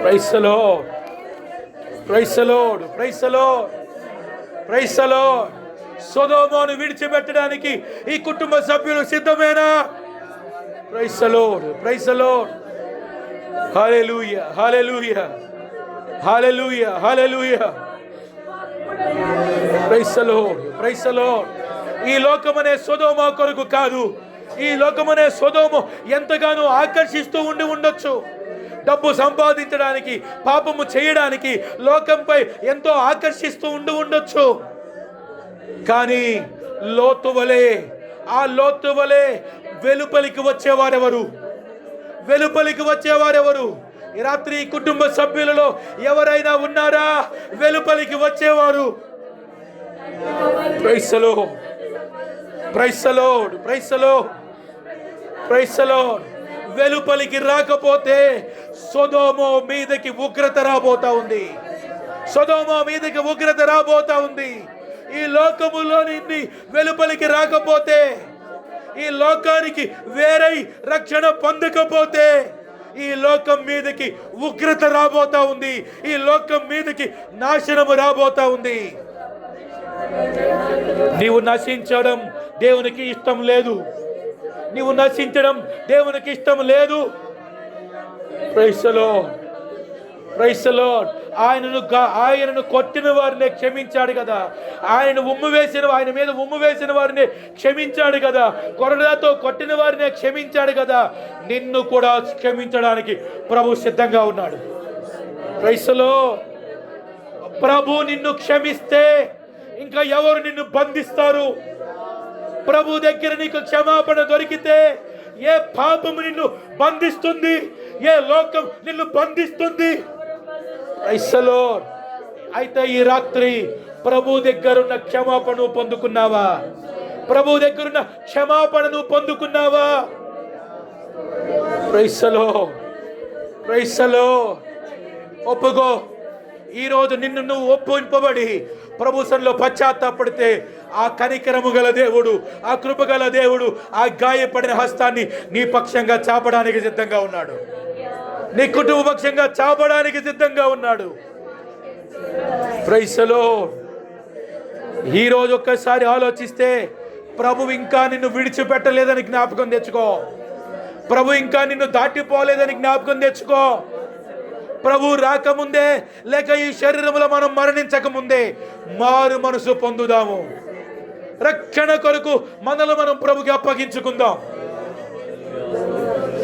Praise the lord, praise the lord, praise the lord, praise the Lord. సొదొమను విడిచిపెట్టడానికి ఈ కుటుంబ సభ్యులు సిద్ధమేనా? Praise the lord, praise the Lord. హల్లెలూయా, హల్లెలూయా, హల్లెలూయా, హల్లెలూయా. Praise the lord, praise the Lord. ఈ లోకమనే సొదొమ కొరకు కాదు, ఈ లోకమనే సొదొమ ఎంతగానో ఆకర్షిస్తూ ఉండొచ్చు. డబ్బు సంపాదించడానికి, పాపము చేయడానికి లోకంపై ఎంతో ఆకర్షిస్తూ ఉండొచ్చు. కానీ లోతు వలె, ఆ లోతు వలె వెలుపలికి వచ్చేవారెవరు? వెలుపలికి వచ్చేవారెవరు? ఈ రాత్రి కుటుంబ సభ్యులలో ఎవరైనా ఉన్నారా వెలుపలికి వచ్చేవారు? Praise the lord, praise the lord, praise the lord, praise the Lord. వెలుపలికి రాకపోతే సొదొమ మీదకి ఉగ్రత రాబోతా ఉంది. సొదొమ మీదకి ఉగ్రత రాబోతా ఉంది. ఈ లోకములో నిన్ను వెలుపలికి రాకపోతే, ఈ లోకానికి వేరే రక్షణ పొందకపోతే ఈ లోకం మీదకి ఉగ్రత రాబోతా ఉంది. ఈ లోకం మీదకి నాశనము రాబోతా ఉంది. నీవు నశించడం దేవునికి ఇష్టం లేదు. నీవు నశించడం దేవునికి ఇష్టం లేదు. Praise the lord, praise the Lord. ఆయనను కొట్టిన వారిని క్షమించాడు కదా. ఆయన మీద ఉమ్ము వేసిన వారిని క్షమించాడు కదా. కొరడాతో కొట్టిన వారిని క్షమించాడు కదా. నిన్ను కూడా క్షమించడానికి ప్రభు సిద్ధంగా ఉన్నాడు. Praise the Lord. ప్రభు నిన్ను క్షమిస్తే ఇంకా ఎవరు నిన్ను బంధిస్తారు? ప్రభు దగ్గర నీకు క్షమాపణ దొరికితే ఏ పాపము నిన్ను బంధిస్తుంది? ఏ లోకం నిన్ను బంధిస్తుంది? Praise the lord. అయితే ఈ రాత్రి ప్రభు దగ్గరున్న క్షమాపణ పొందుకున్నావా? ప్రభు దగ్గరున్న క్షమాపణను పొందుకున్నావా? Praise the lord. Praise the Lord. ఒప్పుకో. ఈరోజు నిన్ను నువ్వు ఒప్పింపబడి ప్రభు సన్నిధిలో పశ్చాత్తాపడితే ఆ కనికరము గల దేవుడు, ఆ కృప గల దేవుడు ఆ గాయపడిన హస్తాన్ని నీ పక్షంగా చాపడానికి సిద్ధంగా ఉన్నాడు. నీ కుటుంబ పక్షంగా చాపడానికి సిద్ధంగా ఉన్నాడు. Praise the lord. ఈరోజు ఒక్కసారి ఆలోచిస్తే ప్రభు ఇంకా నిన్ను విడిచిపెట్టలేదని జ్ఞాపకం తెచ్చుకో. ప్రభు ఇంకా నిన్ను దాటిపోలేదని జ్ఞాపకం తెచ్చుకో. ప్రభు రాకముందే లేక ఈ శరీరంలో మనం మరణించక ముందే మారు మనసు పొందుదాము. రక్షణ కొరకు మనల్ని మనం ప్రభుకి అప్పగించుకుందాం.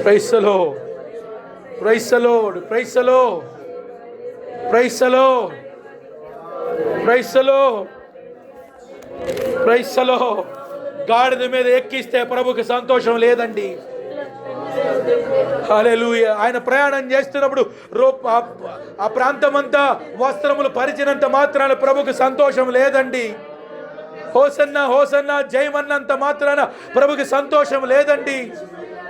Praise the lord. Praise the lord. Praise the lord. Praise the lord. Praise the lord. Praise the Lord. గాడిద మీద ఎక్కిస్తే ప్రభుకి సంతోషం లేదండి. హల్లెలూయా. ఆయన ప్రయాణం చేస్తున్నప్పుడు ఆ ప్రాంతమంతా వస్త్రములు పరిచినంత మాత్రాన ప్రభుకి సంతోషం లేదండి. హోసన్నా హోసన్నా జయమన్నంత మాత్రాన ప్రభుకి సంతోషం లేదండి.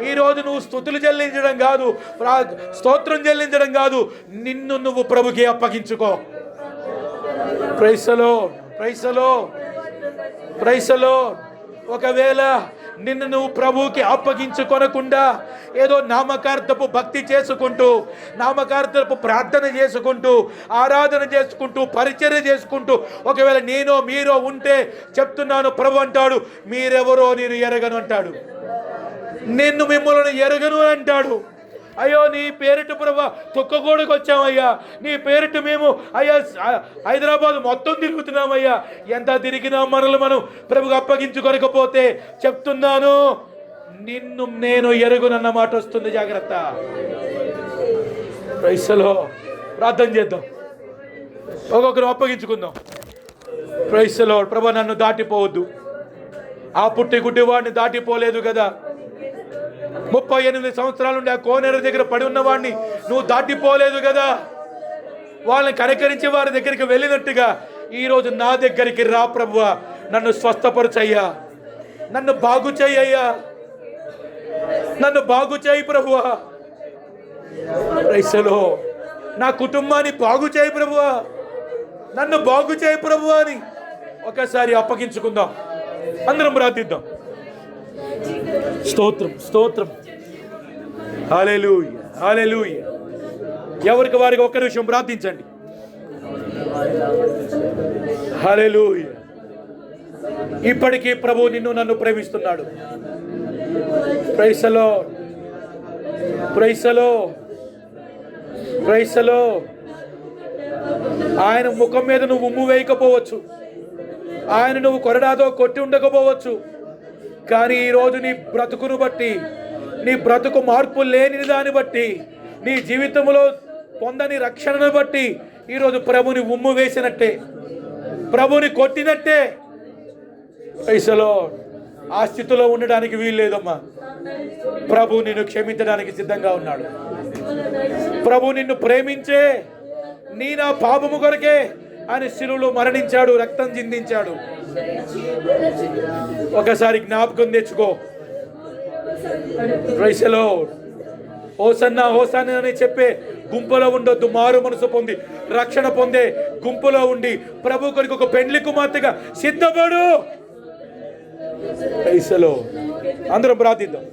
ఈరోజు నువ్వు స్తుతులు చెల్లించడం కాదు, స్తోత్రం చెల్లించడం కాదు, నిన్ను నువ్వు ప్రభుకి అప్పగించుకో. Praise the lord. Praise the lord. Praise the Lord. ఒకవేళ నిన్ను నువ్వు ప్రభువుకి అప్పగించుకొనకుండా ఏదో నామకార్థపు భక్తి చేసుకుంటూ, నామకార్థపు ప్రార్థన చేసుకుంటూ, ఆరాధన చేసుకుంటూ, పరిచర్య చేసుకుంటూ ఒకవేళ నేనో మీరో ఉంటే చెప్తున్నాను, ప్రభు అంటాడు మీరెవరో నేను ఎరగను అంటాడు. నిన్ను మిమ్మల్ని ఎరగను అంటాడు. అయ్యో నీ పేరిట ప్రభు తొక్కగూడకు వచ్చామయ్యా, నీ పేరిట మేము అయ్యా హైదరాబాద్ మొత్తం తిరుగుతున్నామయ్యా. ఎంత తిరిగినా మనల్ని మనం ప్రభుకు అప్పగించుకోకపోతే చెప్తున్నాను నిన్ను నేను ఎరుగునన్న మాట వస్తుంది. జాగ్రత్త. Praise the Lord. ప్రార్థన చేద్దాం. ఒక్కొక్కరు అప్పగించుకుందాం. Praise the Lord. ప్రభు నన్ను దాటిపోవద్దు. ఆ పుట్టి గుడ్డి వాడిని దాటిపోలేదు కదా. 38 సంవత్సరాల నుండి ఆ కోనేరు దగ్గర పడి ఉన్నవాడిని నువ్వు దాటిపోలేదు కదా. వాళ్ళని కనికరించి వారి దగ్గరికి వెళ్ళినట్టుగా ఈరోజు నా దగ్గరికి రా ప్రభువా, నన్ను స్వస్థపరచయ్యా, నన్ను బాగు చెయ్యయ్యా, నన్ను బాగు చేయి ప్రభువా. Praise the Lord. నా కుటుంబాన్ని బాగు చేయి ప్రభువా, నన్ను బాగు చేయి ప్రభువా అని ఒకసారి అప్పగించుకుందాం. అందరం ప్రార్థిద్దాం. స్తోత్రం స్తోత్రం. హల్లెలూయా హల్లెలూయా. ఎవరికి వారికి ఒక్క నిమిషం ప్రార్థించండి. హల్లెలూయా. ఇప్పటికీ ప్రభు నిన్ను నన్ను ప్రేమిస్తున్నాడు. Praise the lord. Praise the lord. Praise the Lord. ఆయన ముఖం మీద నువ్వు ఉమ్ము వేయకపోవచ్చు, ఆయన నువ్వు కొరడాతో కొట్టి ఉండకపోవచ్చు, కానీ ఈరోజు నీ బ్రతుకును బట్టి, నీ బ్రతుకు మార్పు లేని దాన్ని బట్టి, నీ జీవితంలో పొందని రక్షణను బట్టి ఈరోజు ప్రభుని ఉమ్ము వేసినట్టే, ప్రభుని కొట్టినట్టే. Praise the Lord. ఆ స్థితిలో ఉండడానికి వీల్లేదమ్మా. ప్రభు నిన్ను క్షమించడానికి సిద్ధంగా ఉన్నాడు. ప్రభు నిన్ను ప్రేమించే నీ నా పాపము కొరకే ఆయన శిలువలో మరణించాడు, రక్తం చిందించాడు. ఒకసారి జ్ఞాపకం తెచ్చుకో. Praise the Lord. హోసన్నా హోసన్నా అని చెప్పే గుంపులో ఉండొద్దు. మారు మనసు పొంది రక్షణ పొందే గుంపులో ఉండి ప్రభు కొరకు ఒక పెండ్లి కుమార్తెగా సిద్ధపడు. Praise the lord. అందరం ప్రార్థిద్దాం.